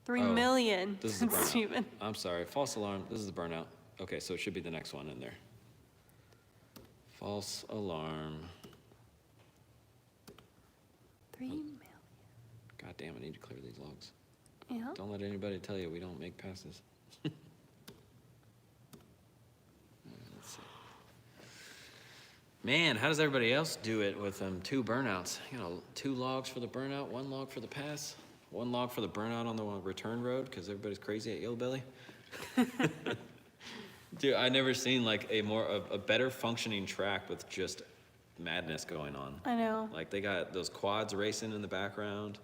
3 Oh, million. This is the burnout. Steven. I'm sorry, false alarm. This is the burnout. Okay, so it should be the next one in there. False alarm. 3 million. God damn, I need to clear these logs. Yeah. Don't let anybody tell you we don't make passes. Let's see. Man, how does everybody else do it with 2 burnouts? 2 logs for the burnout, 1 log for the pass, 1 log for the burnout on the return road because everybody's crazy at Yellowbelly. Dude, I never seen like a better functioning track with just madness going on. I know. Like they got those quads racing in the background,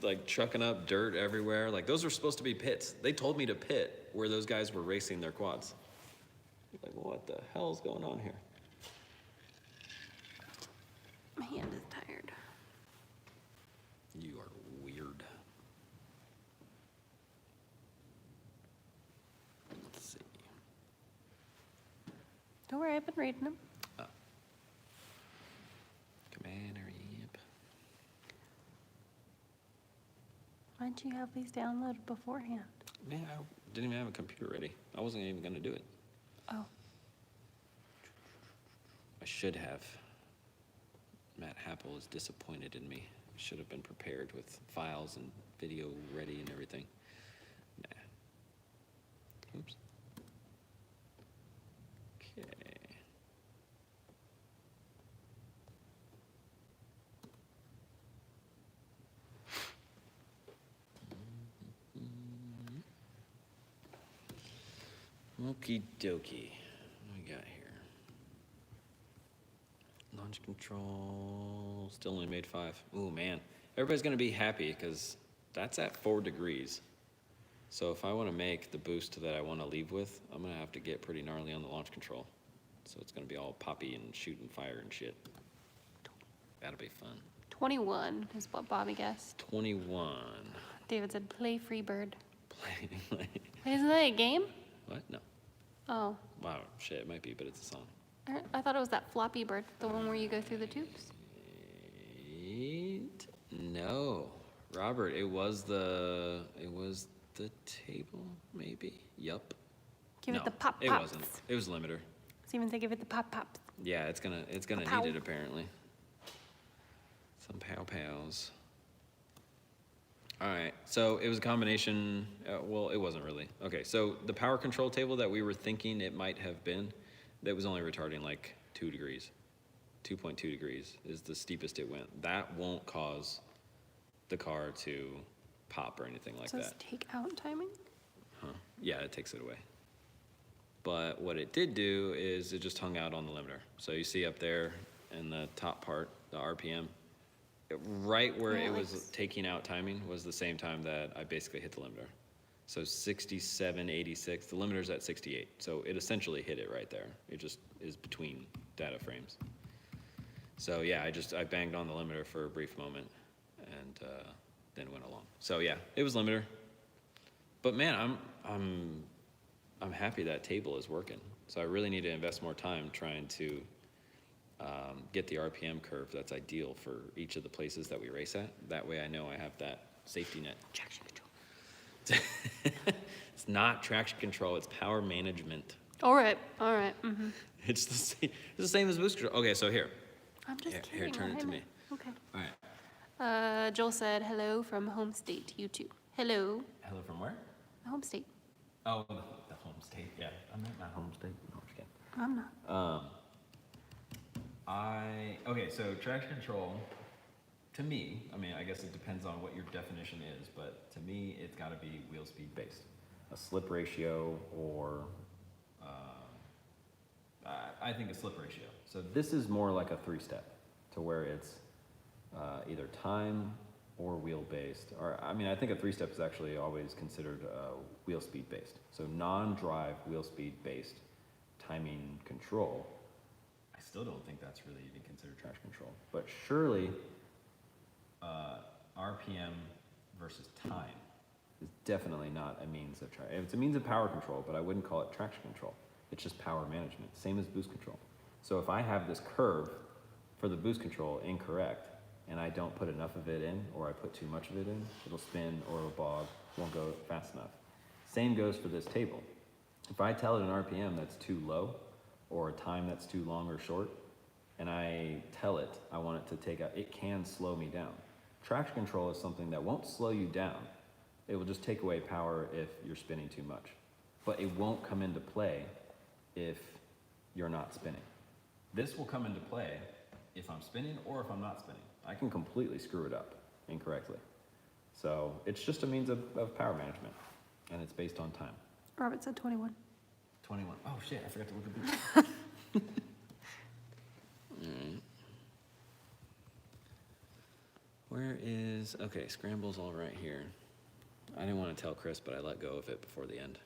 like trucking up dirt everywhere. Like those were supposed to be pits. They told me to pit where those guys were racing their quads. Like, what the hell is going on here? My hand is tired. You are weird. Let's see. Don't worry, I've been reading them. Commander Yip. Why didn't you have these downloaded beforehand? Man, I didn't even have a computer ready. I wasn't even gonna do it. Oh, I should have. Matt Happel is disappointed in me. I should have been prepared with files and video ready and everything. Nah. Oops. Okay. Okie dokie. What we got here? Launch control, still only made 5. Ooh, man. Everybody's gonna be happy because that's at 4 degrees. So if I wanna make the boost that I wanna leave with, I'm gonna have to get pretty gnarly on the launch control. So it's gonna be all poppy and shooting fire and shit. That'll be fun. 21 is what Bobby guessed. 21. David said, play Freebird. Play. Isn't that a game? What? No. Oh, Wow, shit, it might be, but it's a song. I thought it was that Floppy Bird, the one where you go through the tubes. Wait, no. Robert, it was the table, maybe? Yup. Give No, it the pop pops. it wasn't. It was limiter. Steven said, give it the pop pops. Yeah, it's gonna Pow. need it apparently. Some pow pows. All right, so it was a combination. Well, it wasn't really. Okay, so the power control table that we were thinking it might have been, that was only retarding like 2 degrees. 2.2 degrees is the steepest it went. That won't cause the car to pop or anything like So it's that. take out timing? Huh? Yeah, it takes it away. But what it did do is it just hung out on the limiter. So you see up there in the top part, the RPM, right where Yeah, it like was taking out timing was the same time that I basically hit the limiter. So 67.86, the limiter's at 68. So it essentially hit it right there. It just is between data frames. So yeah, I banged on the limiter for a brief moment and then went along. So yeah, it was limiter. But man, I'm happy that table is working. So I really need to invest more time trying to get the RPM curve that's ideal for each of the places that we race at. That way I know I have that safety net. Traction control. It's not traction control, it's power management. All right. Mm-hmm. It's the same as boost control. Okay, so here. I'm just Here, kidding. turn it to me. Okay. All right. Joel said, hello from home state, YouTube. Hello. Hello from where? Home state. Oh, the home state. Yeah, I'm at my home state. No, I'm just kidding. I'm not. Okay, so traction control, to me, I mean, I guess it depends on what your definition is, but to me, it's got to be wheel speed based. A slip ratio or, I think a slip ratio. So this is more like a 3-step to where it's either time or wheel based. Or, I mean, I think a 3-step is actually always considered wheel speed based. So non-drive wheel speed based timing control. I still don't think that's really even considered traction control. But surely RPM versus time is definitely not a means of traction. It's a means of power control, but I wouldn't call it traction control. It's just power management, same as boost control. So if I have this curve for the boost control incorrect, and I don't put enough of it in, or I put too much of it in, it'll spin or it'll bog, won't go fast enough. Same goes for this table. If I tell it an RPM that's too low, or a time that's too long or short, and I tell it I want it to take out, it can slow me down. Traction control is something that won't slow you down. It will just take away power if you're spinning too much. But it won't come into play if you're not spinning. This will come into play if I'm spinning or if I'm not spinning. I can completely screw it up incorrectly. So it's just a means of power management, and it's based on time. Robert said 21. 21. Oh shit, I forgot to look at the Where is, okay, scramble's all right here. I didn't want to tell Chris, but I let go of it before the end.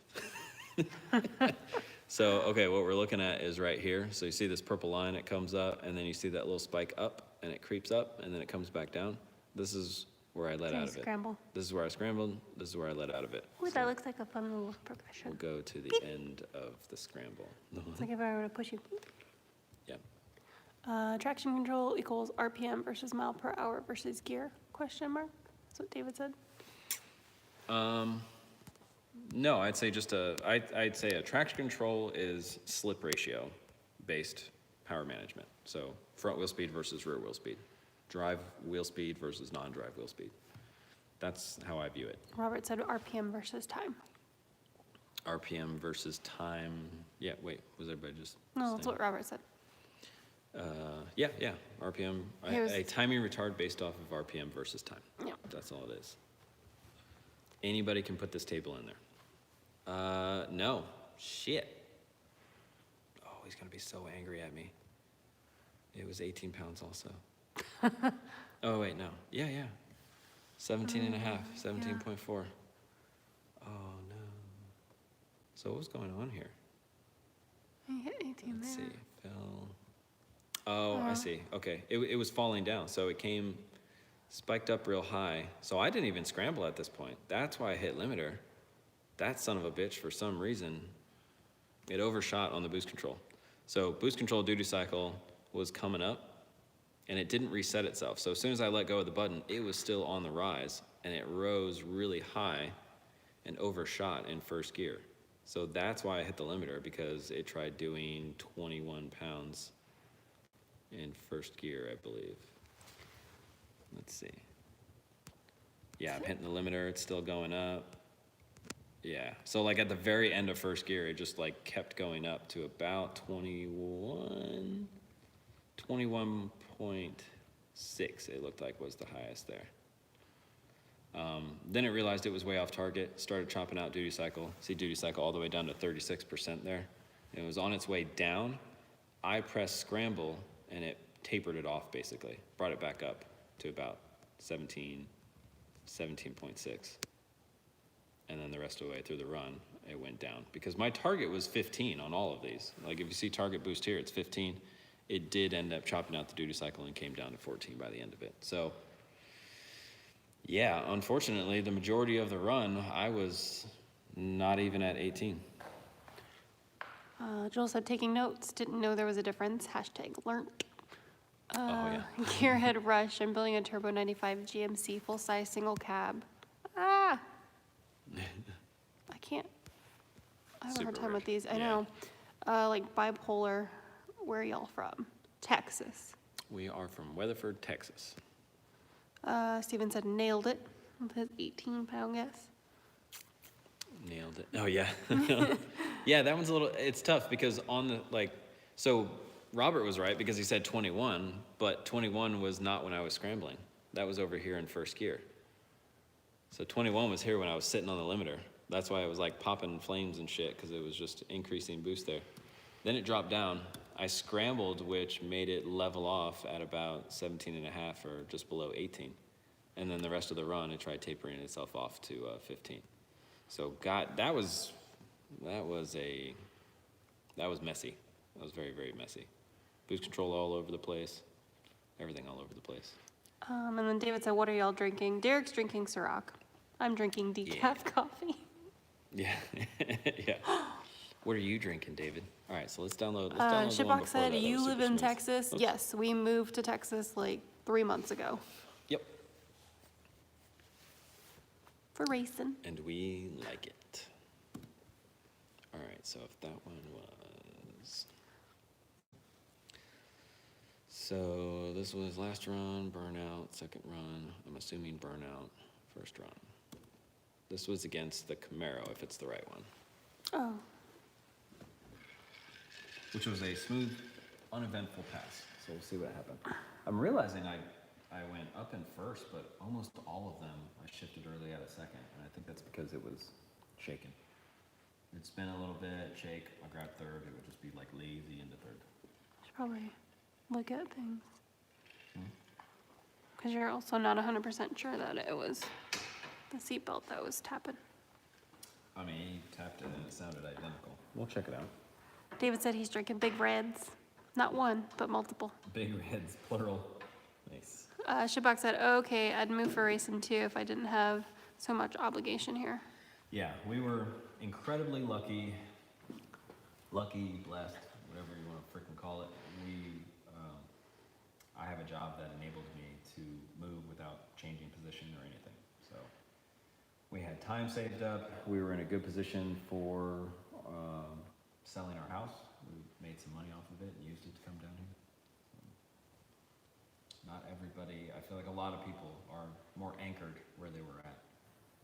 So, okay, what we're looking at is right here. So you see this purple line, it comes up, and then you see that little spike up, and it creeps up, and then it comes back down. This is where I let So you out of it. scramble. This is where I scrambled, this is where I let out of it. Ooh, So that looks like a fun little progression. we'll go to the end of the scramble. It's like if I were to push you. Yeah. Traction control equals RPM versus mile per hour versus gear, question mark? That's what David said. No, I'd say I'd say a traction control is slip ratio based power management. So front wheel speed versus rear wheel speed. Drive wheel speed versus non-drive wheel speed. That's how I view it. Robert said RPM versus time. RPM versus time. Yeah, wait, was everybody just No, that's saying? what Robert said. Yeah, RPM. Here's- A timing retard based off of RPM versus time. Yeah. That's all it is. Anybody can put this table in there. No. Shit. Oh, he's gonna be so angry at me. It was 18 pounds also. Oh, wait, no. Yeah. 17 and a half, 17.4. Oh, no. So what was going on here? You hit 18 Let's there. see, fell. Oh, I see. Okay, it was falling down, so it came, spiked up real high. So I didn't even scramble at this point. That's why I hit limiter. That son of a bitch, for some reason, it overshot on the boost control. So boost control duty cycle was coming up, and it didn't reset itself. So as soon as I let go of the button, it was still on the rise, and it rose really high and overshot in first gear. So that's why I hit the limiter, because it tried doing 21 pounds in first gear, I believe. Let's see. Yeah, I'm hitting the limiter, it's still going up. Yeah, so like at the very end of first gear, it just like kept going up to about 21.6, it looked like was the highest there. Then it realized it was way off target, started chopping out duty cycle. See duty cycle all the way down to 36% there. And it was on its way down. I pressed scramble and it tapered it off basically, brought it back up. to about 17, 17.6. And then the rest of the way through the run, it went down. Because my target was 15 on all of these. Like if you see target boost here, it's 15. It did end up chopping out the duty cycle and came down to 14 by the end of it. So yeah, unfortunately, the majority of the run, I was not even at 18. Joel said, taking notes, didn't know there was a difference. Hashtag learnt. Oh, yeah. Gearhead Rush, I'm building a Turbo 95 GMC full-size single cab. Ah! I can't. I have a hard Super time with rich. these. I Yeah. know. Like bipolar. Where are y'all from? Texas. We are from Weatherford, Texas. Steven said nailed it with his 18-pound guess. Nailed it. Oh, yeah. Yeah, that one's a little, it's tough because on the, like, so Robert was right because he said 21, but 21 was not when I was scrambling. That was over here in first gear. So 21 was here when I was sitting on the limiter. That's why it was like popping flames and shit because it was just increasing boost there. Then it dropped down. I scrambled, which made it level off at about 17 and a half or just below 18. And then the rest of the run, it tried tapering itself off to 15. So God, that was messy. That was very, very messy. Boost control all over the place. Everything all over the place. And then David said, what are y'all drinking? Derek's drinking Ciroc. I'm drinking decaf coffee. Yeah, yeah. What are you drinking, David? All right, so let's download the one Shipbox before said, that. That you was live super in smooth. Texas? Oops. Yes, we moved to Texas like 3 months ago Yep, for racing. and we like it. All right, so if that one was... So this was last run, burnout, second run. I'm assuming burnout, first run. This was against the Camaro, if it's the right one. Oh, Which was a smooth, uneventful pass. So we'll see what happened. I'm realizing I went up in first, but almost all of them I shifted early out of second, and I think that's because it was shaking. It'd spin a little bit, shake, I grab third, it would just be like lazy into third. should probably look at things. Because you're also not 100% sure that it was the seatbelt that was tapping. I mean, he tapped it and it sounded identical. We'll check it out. David said he's drinking Big Reds. Not one, but multiple. Big Reds, plural. Nice. Shipbox said, okay, I'd move for racing too if I didn't have so much obligation here. Yeah, we were incredibly lucky, blessed, whatever you want to freaking call it. I have a job that enabled me to move without changing position or anything. So we had time saved up. We were in a good position for selling our house. We made some money off of it and used it to come down here. Not everybody, I feel like a lot of people are more anchored where they were at.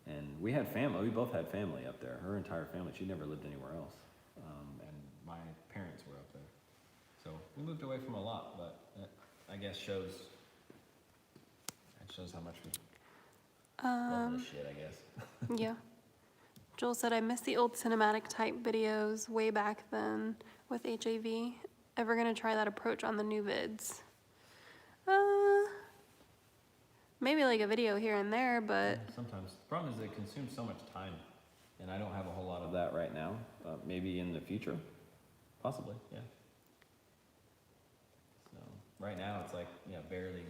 And we had family, we both had family up there. Her entire family, she never lived anywhere else. And my parents were up there. So we moved away from a lot, but that, I guess shows how much we love this shit, I guess. Yeah. Joel said, I miss the old cinematic type videos way back then with HAV. Ever gonna try that approach on the new vids? Maybe like a video here and there, but Sometimes. The problem is it consumes so much time, and I don't have a whole lot of that right now. Maybe in the future, possibly, yeah. So right now it's like, yeah, barely.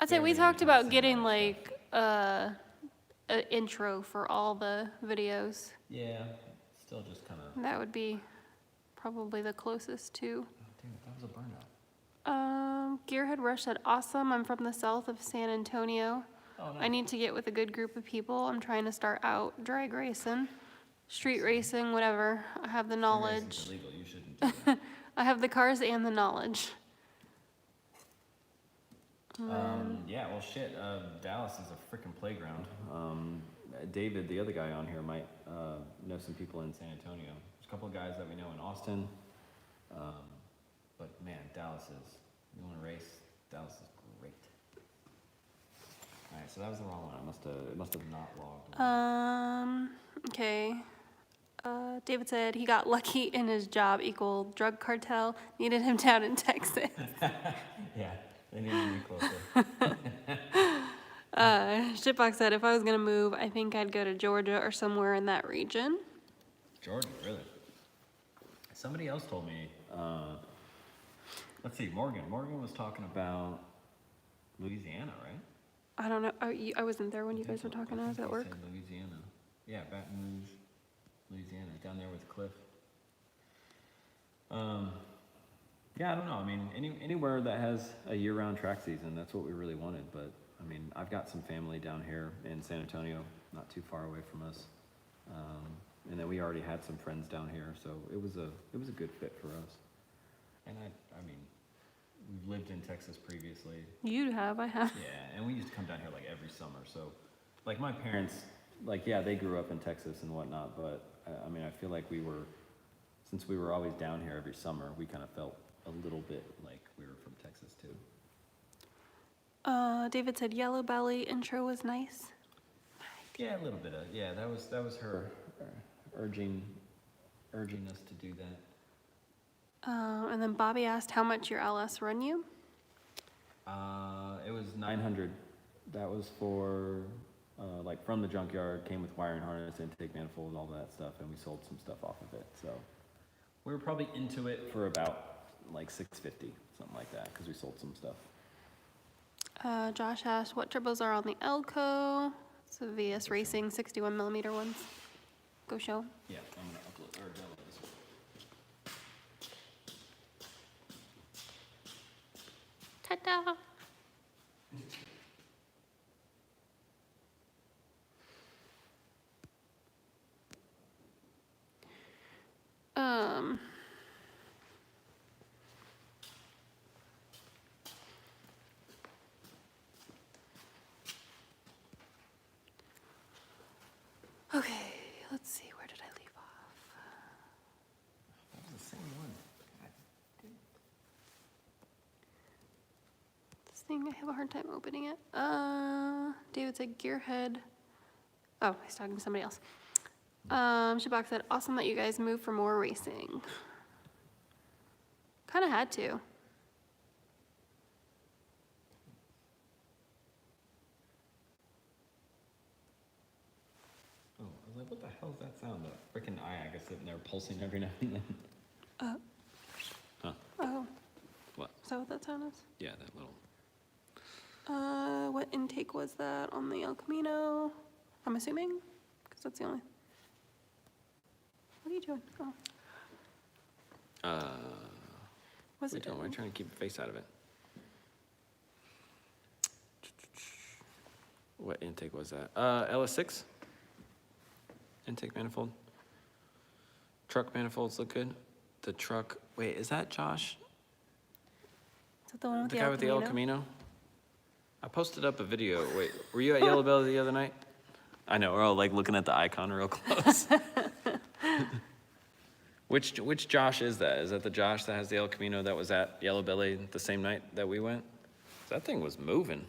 I'd say we barely talked into the about getting cinematic stuff. like an intro for all the videos. Yeah, still just kind of. That would be probably the closest to. Oh, damn it, that was a burnout. Gearhead Rush said, awesome, I'm from the south of San Antonio. Oh, no. I need to get with a good group of people. I'm trying to start out drag racing, street racing, whatever. I have the knowledge. Racing's illegal, you shouldn't do that. I have the cars and the knowledge. Yeah, well, shit, Dallas is a freaking playground. David, the other guy on here, might know some people in San Antonio. There's a couple of guys that we know in Austin. But man, Dallas is, you want to race, Dallas is great. All right, so that was the wrong one. It must have not logged. Okay. David said he got lucky in his job equal drug cartel, needed him down in Texas. Yeah, They need to be closer. Shitbox said, if I was gonna move, I think I'd go to Georgia or somewhere in that region. Jordan, really? Somebody else told me, let's see, Morgan. Morgan was talking about Louisiana, right? I don't know. I wasn't there when you guys were I think talking. I was he at work. said Louisiana. Yeah, Baton Rouge, Louisiana, down there with Cliff. Yeah, I don't know. I mean, anywhere that has a year-round track season, that's what we really wanted. But I mean, I've got some family down here in San Antonio, not too far away from us, and then we already had some friends down here, so it was a good fit for us. And I mean, we've lived in Texas previously. You have, I have. Yeah, and we used to come down here like every summer. So, like my parents, like yeah, they grew up in Texas and whatnot. But I mean, I feel like since we were always down here every summer, we kind of felt a little bit like we were from Texas too. David said Yellow Belly intro was nice. Yeah, a little bit of that was her urging us to do that. And then Bobby asked how much your LS run you. It was 900. That was for like from the junkyard, came with wiring harness, intake manifold, all that stuff, and we sold some stuff off of it. So we were probably into it for about like 650, something like that, because we sold some stuff. Josh asked what turbos are on the Elco. It's the VS Racing 61 millimeter ones. Go show. Yeah, I'm gonna upload or download this one. Ta-da! Okay, let's see, where did I leave off? That was the same one. God. This thing, I have a hard time opening it. David said Gearhead. Oh, he's talking to somebody else. Shibak said, awesome that you guys moved for more racing. Kind of had to. Oh, I was like, what the hell is that sound? The freaking IAC is sitting there pulsing every now and then. Huh? Oh, What? is that what that sound is? Yeah, that little. What intake was that on the El Camino? I'm assuming, because that's the only. What are you doing? Oh, was it? We're trying to keep the face out of it. What intake was that? LS6. Intake manifold. Truck manifolds look good. The truck. Wait, is that Josh? Is that the one with The the guy El with the Camino? El Camino? I posted up a video. Wait, were you at Yellow Belly the other night? I know, we're all like looking at the icon real close. Which Josh is that? Is that the Josh that has the El Camino that was at Yellow Belly the same night that we went? That thing was moving.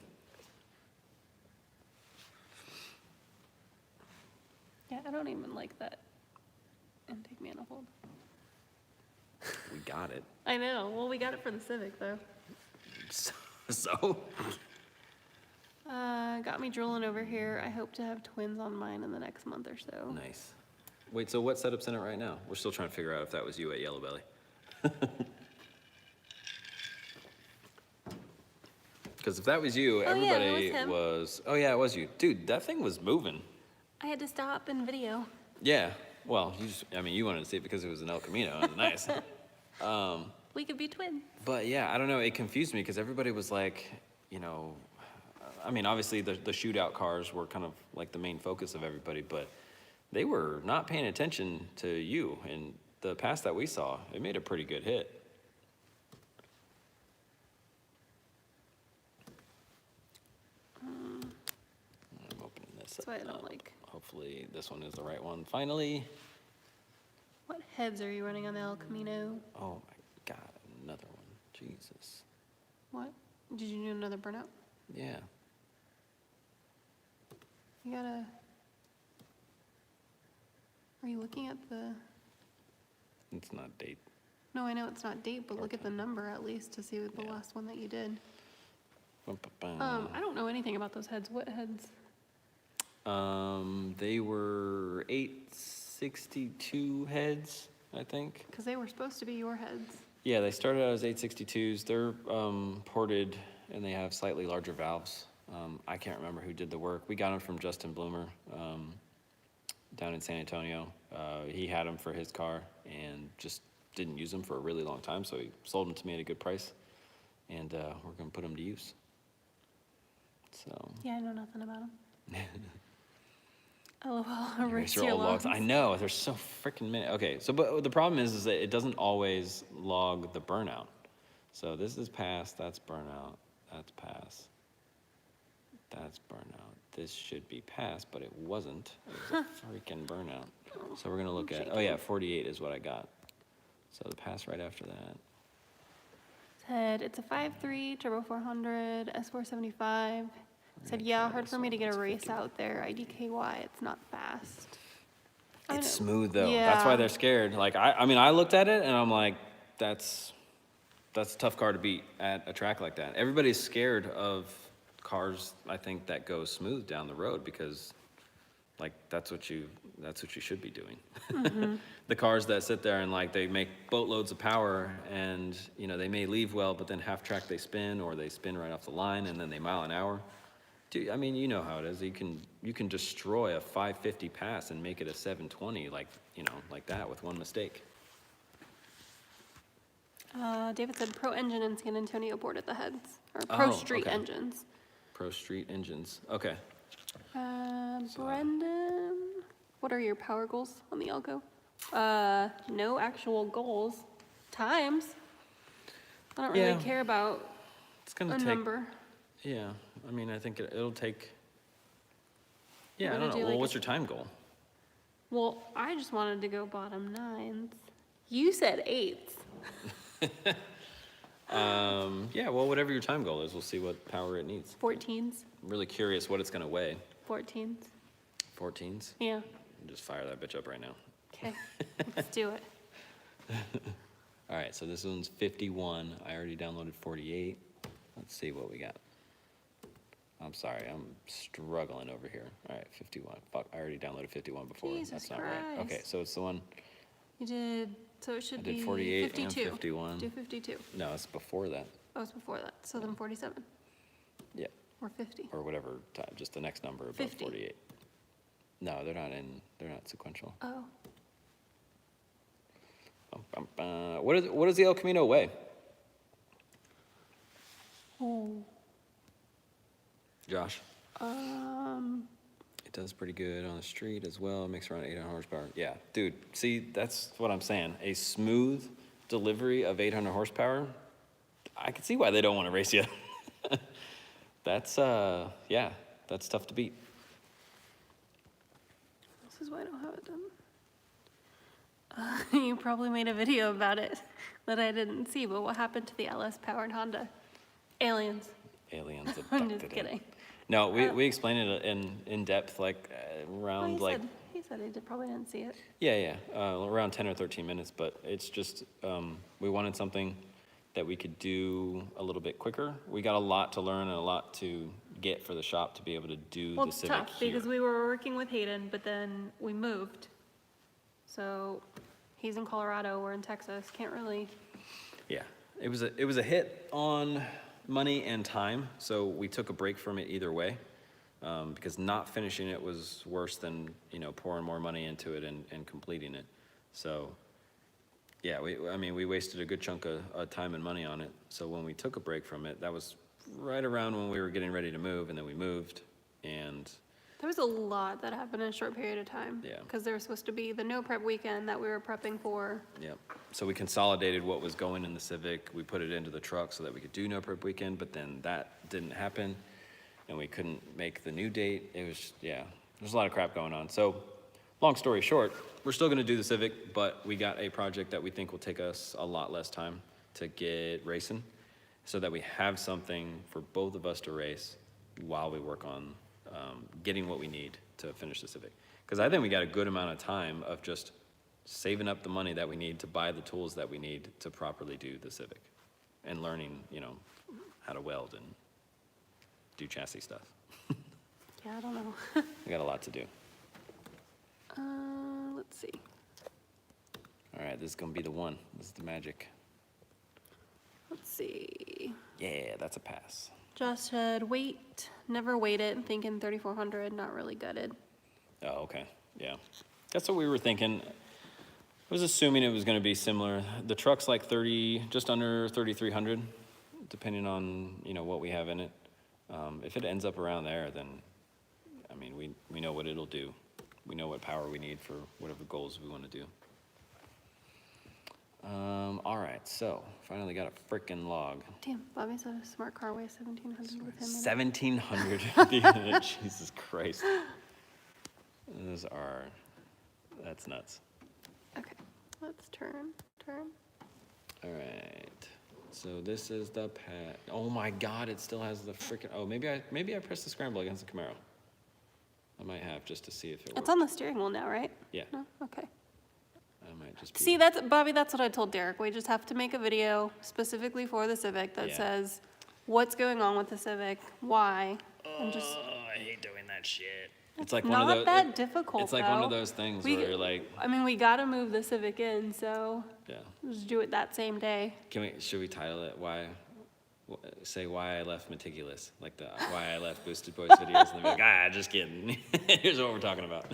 Yeah, I don't even like that intake manifold. We got it. I know. Well, we got it for the Civic, though. So? Got me drooling over here. I hope to have twins on mine in the next month or so. Nice. Wait, so what setup's in it right now? We're still trying to figure out if that was you at Yellow Belly. Because if that was you, Oh, yeah, it everybody was him. was. Oh yeah, it was you, dude. That thing was moving. I had to stop and video. Yeah. Well, you wanted to see it because it was an El Camino. It was nice. We could be twins. But yeah, I don't know. It confused me because everybody was like, you know, I mean, obviously the shootout cars were kind of like the main focus of everybody, but they were not paying attention to you. And the pass that we saw, it made a pretty good hit. I'm opening this That's why I up. don't like. Hopefully this one is the right one. Finally. What heads are you running on the El Camino? Oh my God, another one. Jesus. What? Did you do another burnout? Yeah. You gotta. Are you looking at the? It's not date. No, I know it's not date, but look at the number at least to see what the Yeah. last one that you did. I don't know anything about those heads. What heads? They were 862 heads, I think. Because they were supposed to be your heads. Yeah, they started out as 862s. They're ported and they have slightly larger valves. I can't remember who did the work. We got them from Justin Bloomer down in San Antonio. He had them for his car and just didn't use them for a really long time, so he sold them to me at a good price, and we're gonna put them to use. So. Yeah, I know nothing about them. LOL, erase These are your old logs. logs. I know, there's so freaking many. Okay, so but the problem is that it doesn't always log the burnout. So this is pass, that's burnout, that's pass, that's burnout. This should be pass, but it wasn't. It was a freaking burnout. So we're gonna look at, oh yeah, 48 is what I got. So the pass right after that. Said it's a 5.3 turbo 400 S475. Said yeah, hard for me to get a race out there. IDKY, it's not fast. I It's know. smooth though. That's why Yeah. they're scared. Like I mean, I looked at it and I'm like, that's a tough car to beat at a track like that. Everybody's scared of cars, I think, that go smooth down the road because, like, that's what you should be doing. Mm-hmm. The cars that sit there and like they make boatloads of power and you know they may leave well, but then half track they spin or they spin right off the line and then they mile an hour. Dude, I mean, you know how it is. You can destroy a 550 pass and make it a 720, like, you know, like that with one mistake. David said Pro Engine in San Antonio boarded the heads. Or Pro Oh, Street okay. Engines. Pro Street Engines. Okay. Brendan, what are your power goals on the Elko? No actual goals. Times. I don't really Yeah. care about It's gonna a take. number. Yeah. I mean, I think it'll take. Yeah, We're I gonna don't know. do Well, like what's a- your time goal? Well, I just wanted to go bottom nines. You said eights. Yeah. Well, whatever your time goal is, we'll see what power it needs. 14s. I'm really curious what it's gonna weigh. 14s. 14s. Yeah. Just fire that bitch up right now. Okay. Let's do it. All right. So this one's 51. I already downloaded 48. Let's see what we got. I'm sorry, I'm struggling over here. All right, 51. Fuck, I already downloaded 51 before. Jesus That's not right. Okay, Christ. so it's the one. You did, so it should I be did 48 and 52. 51. Do 52. No, it's before that. Oh, it's before that. So then 47 Yeah, or 50. or whatever time, just the next number above 50. 48. No, they're not sequential. Oh, What does the El Camino weigh? oh. Josh? Um, It does pretty good on the street as well. It makes around 800 horsepower. Yeah, dude, see, that's what I'm saying. A smooth delivery of 800 horsepower, I can see why they don't want to race you. That's, yeah, that's tough to beat. this is why I don't have it done. You probably made a video about it that I didn't see, but what happened to the LS powered Honda? Aliens. Aliens I'm abducted just it. kidding. No, we explained it in depth, like Oh, around he like said, he said he probably didn't see it. yeah, around 10 or 13 minutes. But it's just we wanted something that we could do a little bit quicker. We got a lot to learn and a lot to get for the shop to be able to do Well, the it's Civic tough here. because we were working with Hayden, but then we moved. So he's in Colorado, we're in Texas, can't really, Yeah, it was a hit on money and time, so we took a break from it either way, because not finishing it was worse than, you know, pouring more money into it and completing it. So, yeah, we wasted a good chunk of time and money on it. So when we took a break from it, that was right around when we were getting ready to move, and then we moved, and there was a lot that happened in a short period of time. Yeah. Because there was supposed to be the no prep weekend that we were prepping for. yeah. So we consolidated what was going in the Civic. We put it into the truck so that we could do no prep weekend, but then that didn't happen, and we couldn't make the new date. It was, yeah, there's a lot of crap going on. So, long story short, we're still gonna do the Civic, but we got a project that we think will take us a lot less time to get racing, so that we have something for both of us to race while we work on getting what we need to finish the Civic. Because I think we got a good amount of time of just saving up the money that we need to buy the tools that we need to properly do the Civic, and learning, you know, how to weld and do chassis stuff. Yeah, I don't know. We got a lot to do. Let's see. All right, this is gonna be the one. This is the magic. Let's see. Yeah, that's a pass. Josh said, wait, never wait it, thinking 3,400, not really gutted. Oh, okay, yeah. That's what we were thinking. I was assuming it was gonna be similar. The truck's like 30, just under 3,300, depending on, you know, what we have in it. If it ends up around there, then, I mean, we know what it'll do. We know what power we need for whatever goals we wanna do. All right, so finally got a frickin' log. Damn, Bobby said a smart car weighs 1,700 with him. 1,700. Jesus Christ. That's nuts. Okay, let's turn. All right. So this is the pad. Oh my God, it still has the frickin'. Oh, maybe I pressed the scramble against the Camaro. I might have just to see if it works. It's on the steering wheel now, right? Yeah. No? Okay. I might just be. See, that's, Bobby, that's what I told Derek. We just have to make a video specifically for the Civic that Yeah. says what's going on with the Civic, why, and just. Oh, I hate doing that shit. It's It's like one not of those. that difficult, It's like one of though. those things We- where you're like, I mean, we gotta move the Civic in, so yeah. just do it that same day. Should we title it say why I left meticulous, like the why I left Boosted Boys videos, and they'll be like, just kidding. Here's what we're talking about.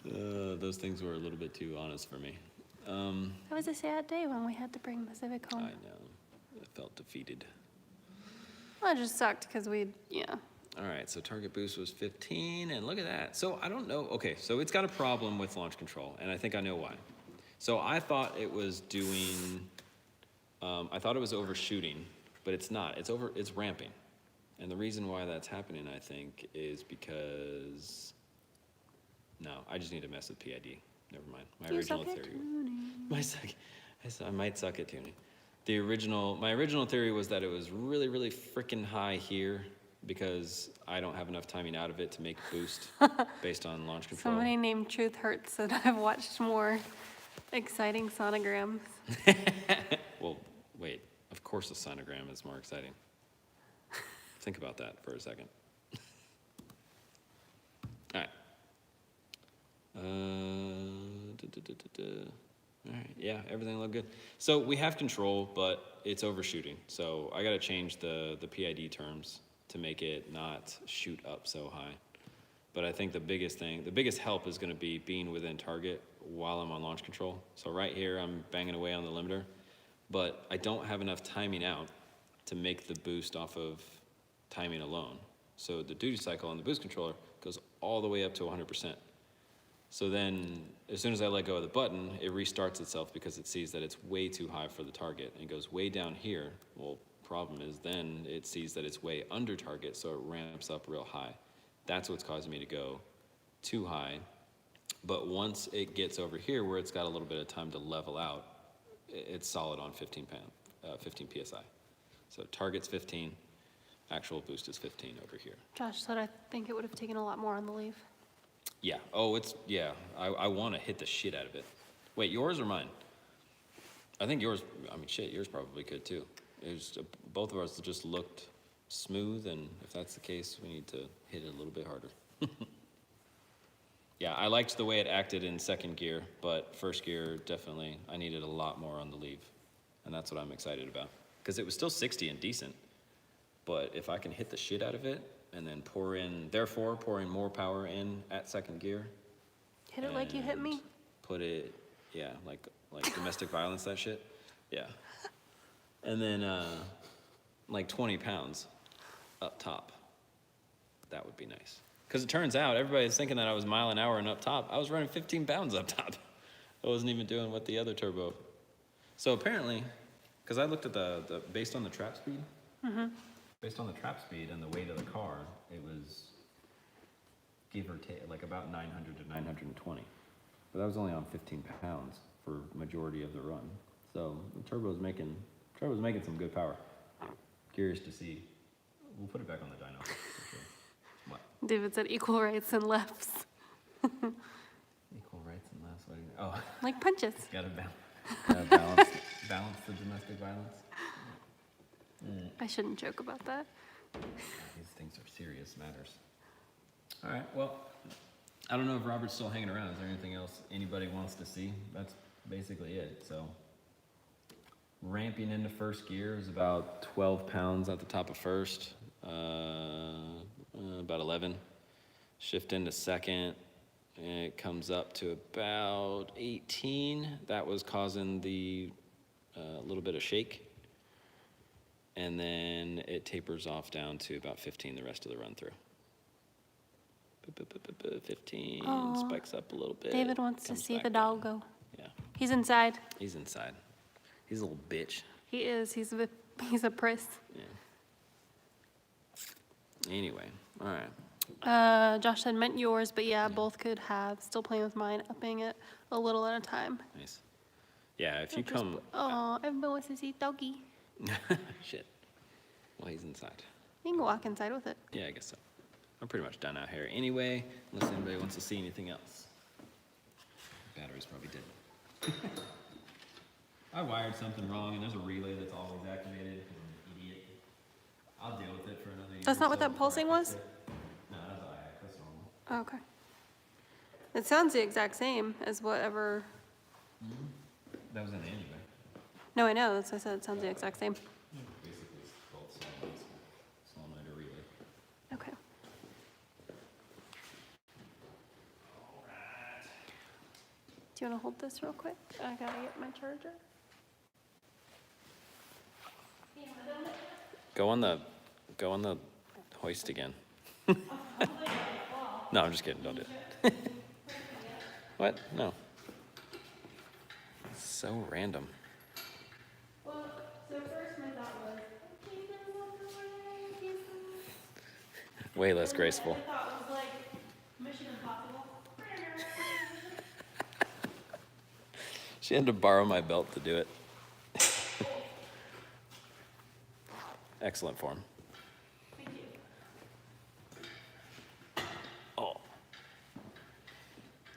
Those things were a little bit too honest for me. It was a sad day when we had to bring the Civic I home. know, I felt defeated. Well, it just sucked because yeah. All right, so target boost was 15, and look at that. So I don't know, okay, so it's got a problem with launch control, and I think I know why. So I thought it was doing, I thought it was overshooting, but it's not, it's ramping. And the reason why that's happening, I think, is because, no, I just need to mess with PID, never mind. My You original suck at theory. tuning. I might suck at tuning. My original theory was that it was really, really freaking high here, because I don't have enough timing out of it to make a boost based on launch control. Somebody named Truth Hurts said I've watched more exciting sonograms. Well, wait, of course the sonogram is more exciting. Think about that for a second. All right. All right, yeah, everything looked good. So we have control, but it's overshooting. So I gotta change the PID terms to make it not shoot up so high. But I think the biggest help is gonna be being within target while I'm on launch control. So right here, I'm banging away on the limiter, but I don't have enough timing out to make the boost off of timing alone. So the duty cycle on the boost controller goes all the way up to 100%. So then, as soon as I let go of the button, it restarts itself because it sees that it's way too high for the target and goes way down here. Well, problem is then it sees that it's way under target, so it ramps up real high. That's what's causing me to go too high. But once it gets over here where it's got a little bit of time to level out, it's solid on 15 PSI. So target's 15, actual boost is 15 over here. Josh said I think it would have taken a lot more on the leaf. Yeah, I want to hit the shit out of it. Wait, yours or mine? I think yours, yours probably could too. Both of ours just looked smooth, and if that's the case, we need to hit it a little bit harder. Yeah, I liked the way it acted in second gear, but first gear, definitely, I needed a lot more on the leave, and that's what I'm excited about. Because it was still 60 and decent, but if I can hit the shit out of it, and then pouring more power in at second gear. Hit it like you hit me? and Put it, yeah, like domestic violence, that shit. Yeah. And then, like 20 pounds up top. That would be nice. Because it turns out, everybody's thinking that I was mile an hour and up top. I was running 15 pounds up top. I wasn't even doing what the other turbo. So apparently, because I looked at based on the trap speed, based on the trap speed and the weight of the car, it was give or take like about 900 to 920. But that was only on 15 pounds for majority of the run. So the turbo's making some good power. Curious to see. We'll put it back on the dyno for sure. What? David said equal rights and lefts. Equal rights and lefts. What do you mean? Oh, Like punches. gotta balance the domestic violence. I shouldn't joke about that. These things are serious matters. All right, well, I don't know if Robert's still hanging around. Is there anything else anybody wants to see? That's basically it. So, ramping into first gear is about 12 pounds at the top of first, about 11. Shift into second, it comes up to about 18. That was causing the little bit of shake. And then it tapers off down to about 15 the rest of the run through. 15, Aw. spikes up a little bit. David wants to comes see back the down. dog go. Yeah, He's inside. he's inside. He's a little bitch. He is. He's a priss. Yeah. Anyway, all right. Josh said meant yours, but yeah, both could have. Still playing with mine, upping it a little at a time. Nice. Yeah, if you come. Oh, everyone wants to see doggy. Shit. Well, he's inside. You can walk inside with it. Yeah, I guess so. I'm pretty much done out here anyway, unless anybody wants to see anything else. Battery's probably dead. I wired something wrong, and there's a relay that's always activated because I'm an idiot. I'll deal with it for another year. That's not or what so that before I pulsing fix was? it. No, that's IAC. That's normal. Oh, okay. It sounds the exact same as whatever. That was in the anyway. No, I know. That's what I said. It sounds the exact same. Basically, it's called solenoid or relay. Okay. Do you want to hold this real quick? I gotta get my charger. Go on the hoist again. No, I'm just kidding. Don't do it. What? No. So random. Well, so first my thought was, Way less graceful. I thought it was like Mission Impossible. She had to borrow my belt to do it. Excellent form. Thank you. Oh. All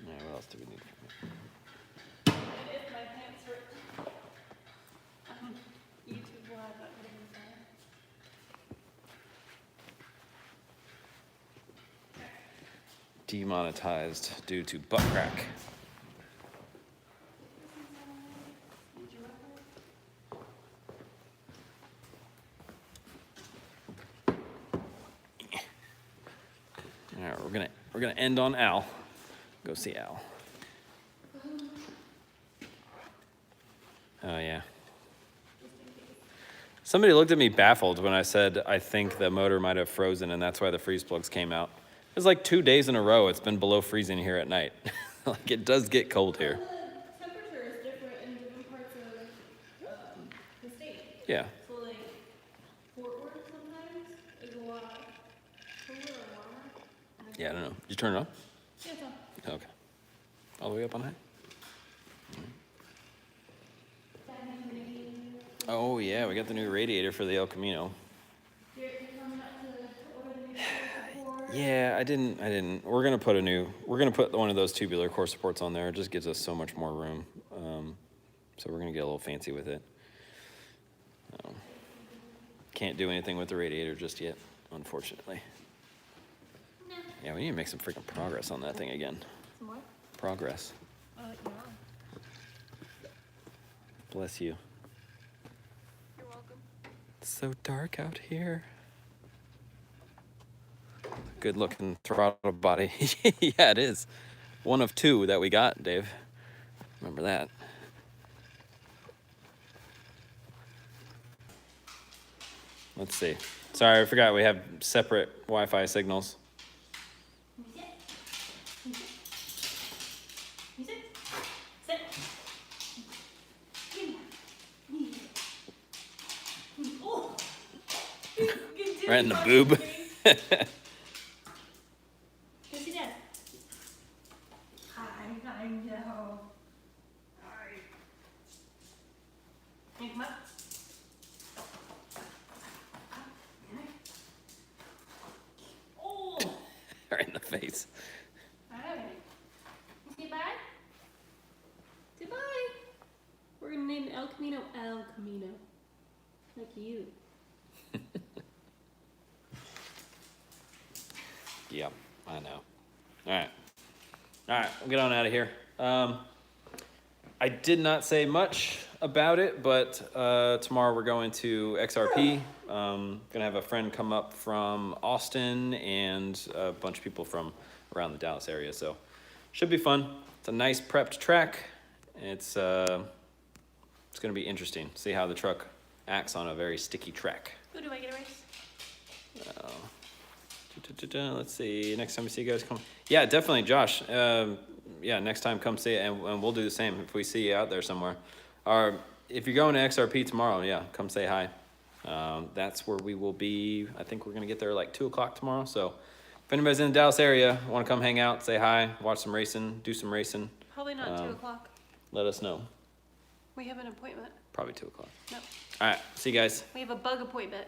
right, what else do we need? And if my pants were YouTube will have that video inside. Demonetized due to butt crack. All right, we're gonna end on Al. Go see Al. Oh yeah. Somebody looked at me baffled when I said I think the motor might have frozen and that's why the freeze plugs came out. It was like 2 days in a row it's been below freezing here at night. Like it does get cold here. The temperature is different in different parts of the state. Yeah. So like Fort Worth sometimes is a lot cooler or warmer. Yeah, I don't know. Did you turn it on? Yeah, it's on. Okay. All the way up on high? Oh yeah, we got the new radiator for the El Camino. Yeah, I didn't. We're gonna put one of those tubular core supports on there. It just gives us so much more room. So we're gonna get a little fancy with it. Can't do anything with the radiator just yet, unfortunately. Yeah, we need to make some freaking progress on that thing again. Some what? Progress. Yeah. Bless you. You're welcome. It's so dark out here. Good looking throttle body. Yeah, it is. One of two that we got, Dave. Remember that. Let's see. Sorry, I forgot we have separate Wi-Fi signals. Right in the boob. Go see Dad. I know. Hi. Hey, come up. Oh. Right in the face. Alright. Say bye. Say bye. We're gonna name El Camino El Camino. Like you. Yep, I know. All right, we'll get on out of here. I did not say much about it, but tomorrow we're going to XRP. Gonna have a friend come up from Austin and a bunch of people from around the Dallas area, so should be fun. It's a nice prepped track. It's gonna be interesting. See how the truck acts on a very sticky track. Who do I get a race? Let's see. Next time we see you guys, come. Yeah, definitely, Josh. Yeah, next time come see it, and we'll do the same if we see you out there somewhere. Or if you're going to XRP tomorrow, yeah, come say hi. That's where we will be. I think we're gonna get there like 2 o'clock tomorrow. So if anybody's in the Dallas area, want to come hang out, say hi, watch some racing, do some racing, Probably not 2 o'clock. let us know. We have an appointment. Probably 2 o'clock. No, All right, see you guys. we have a bug appointment.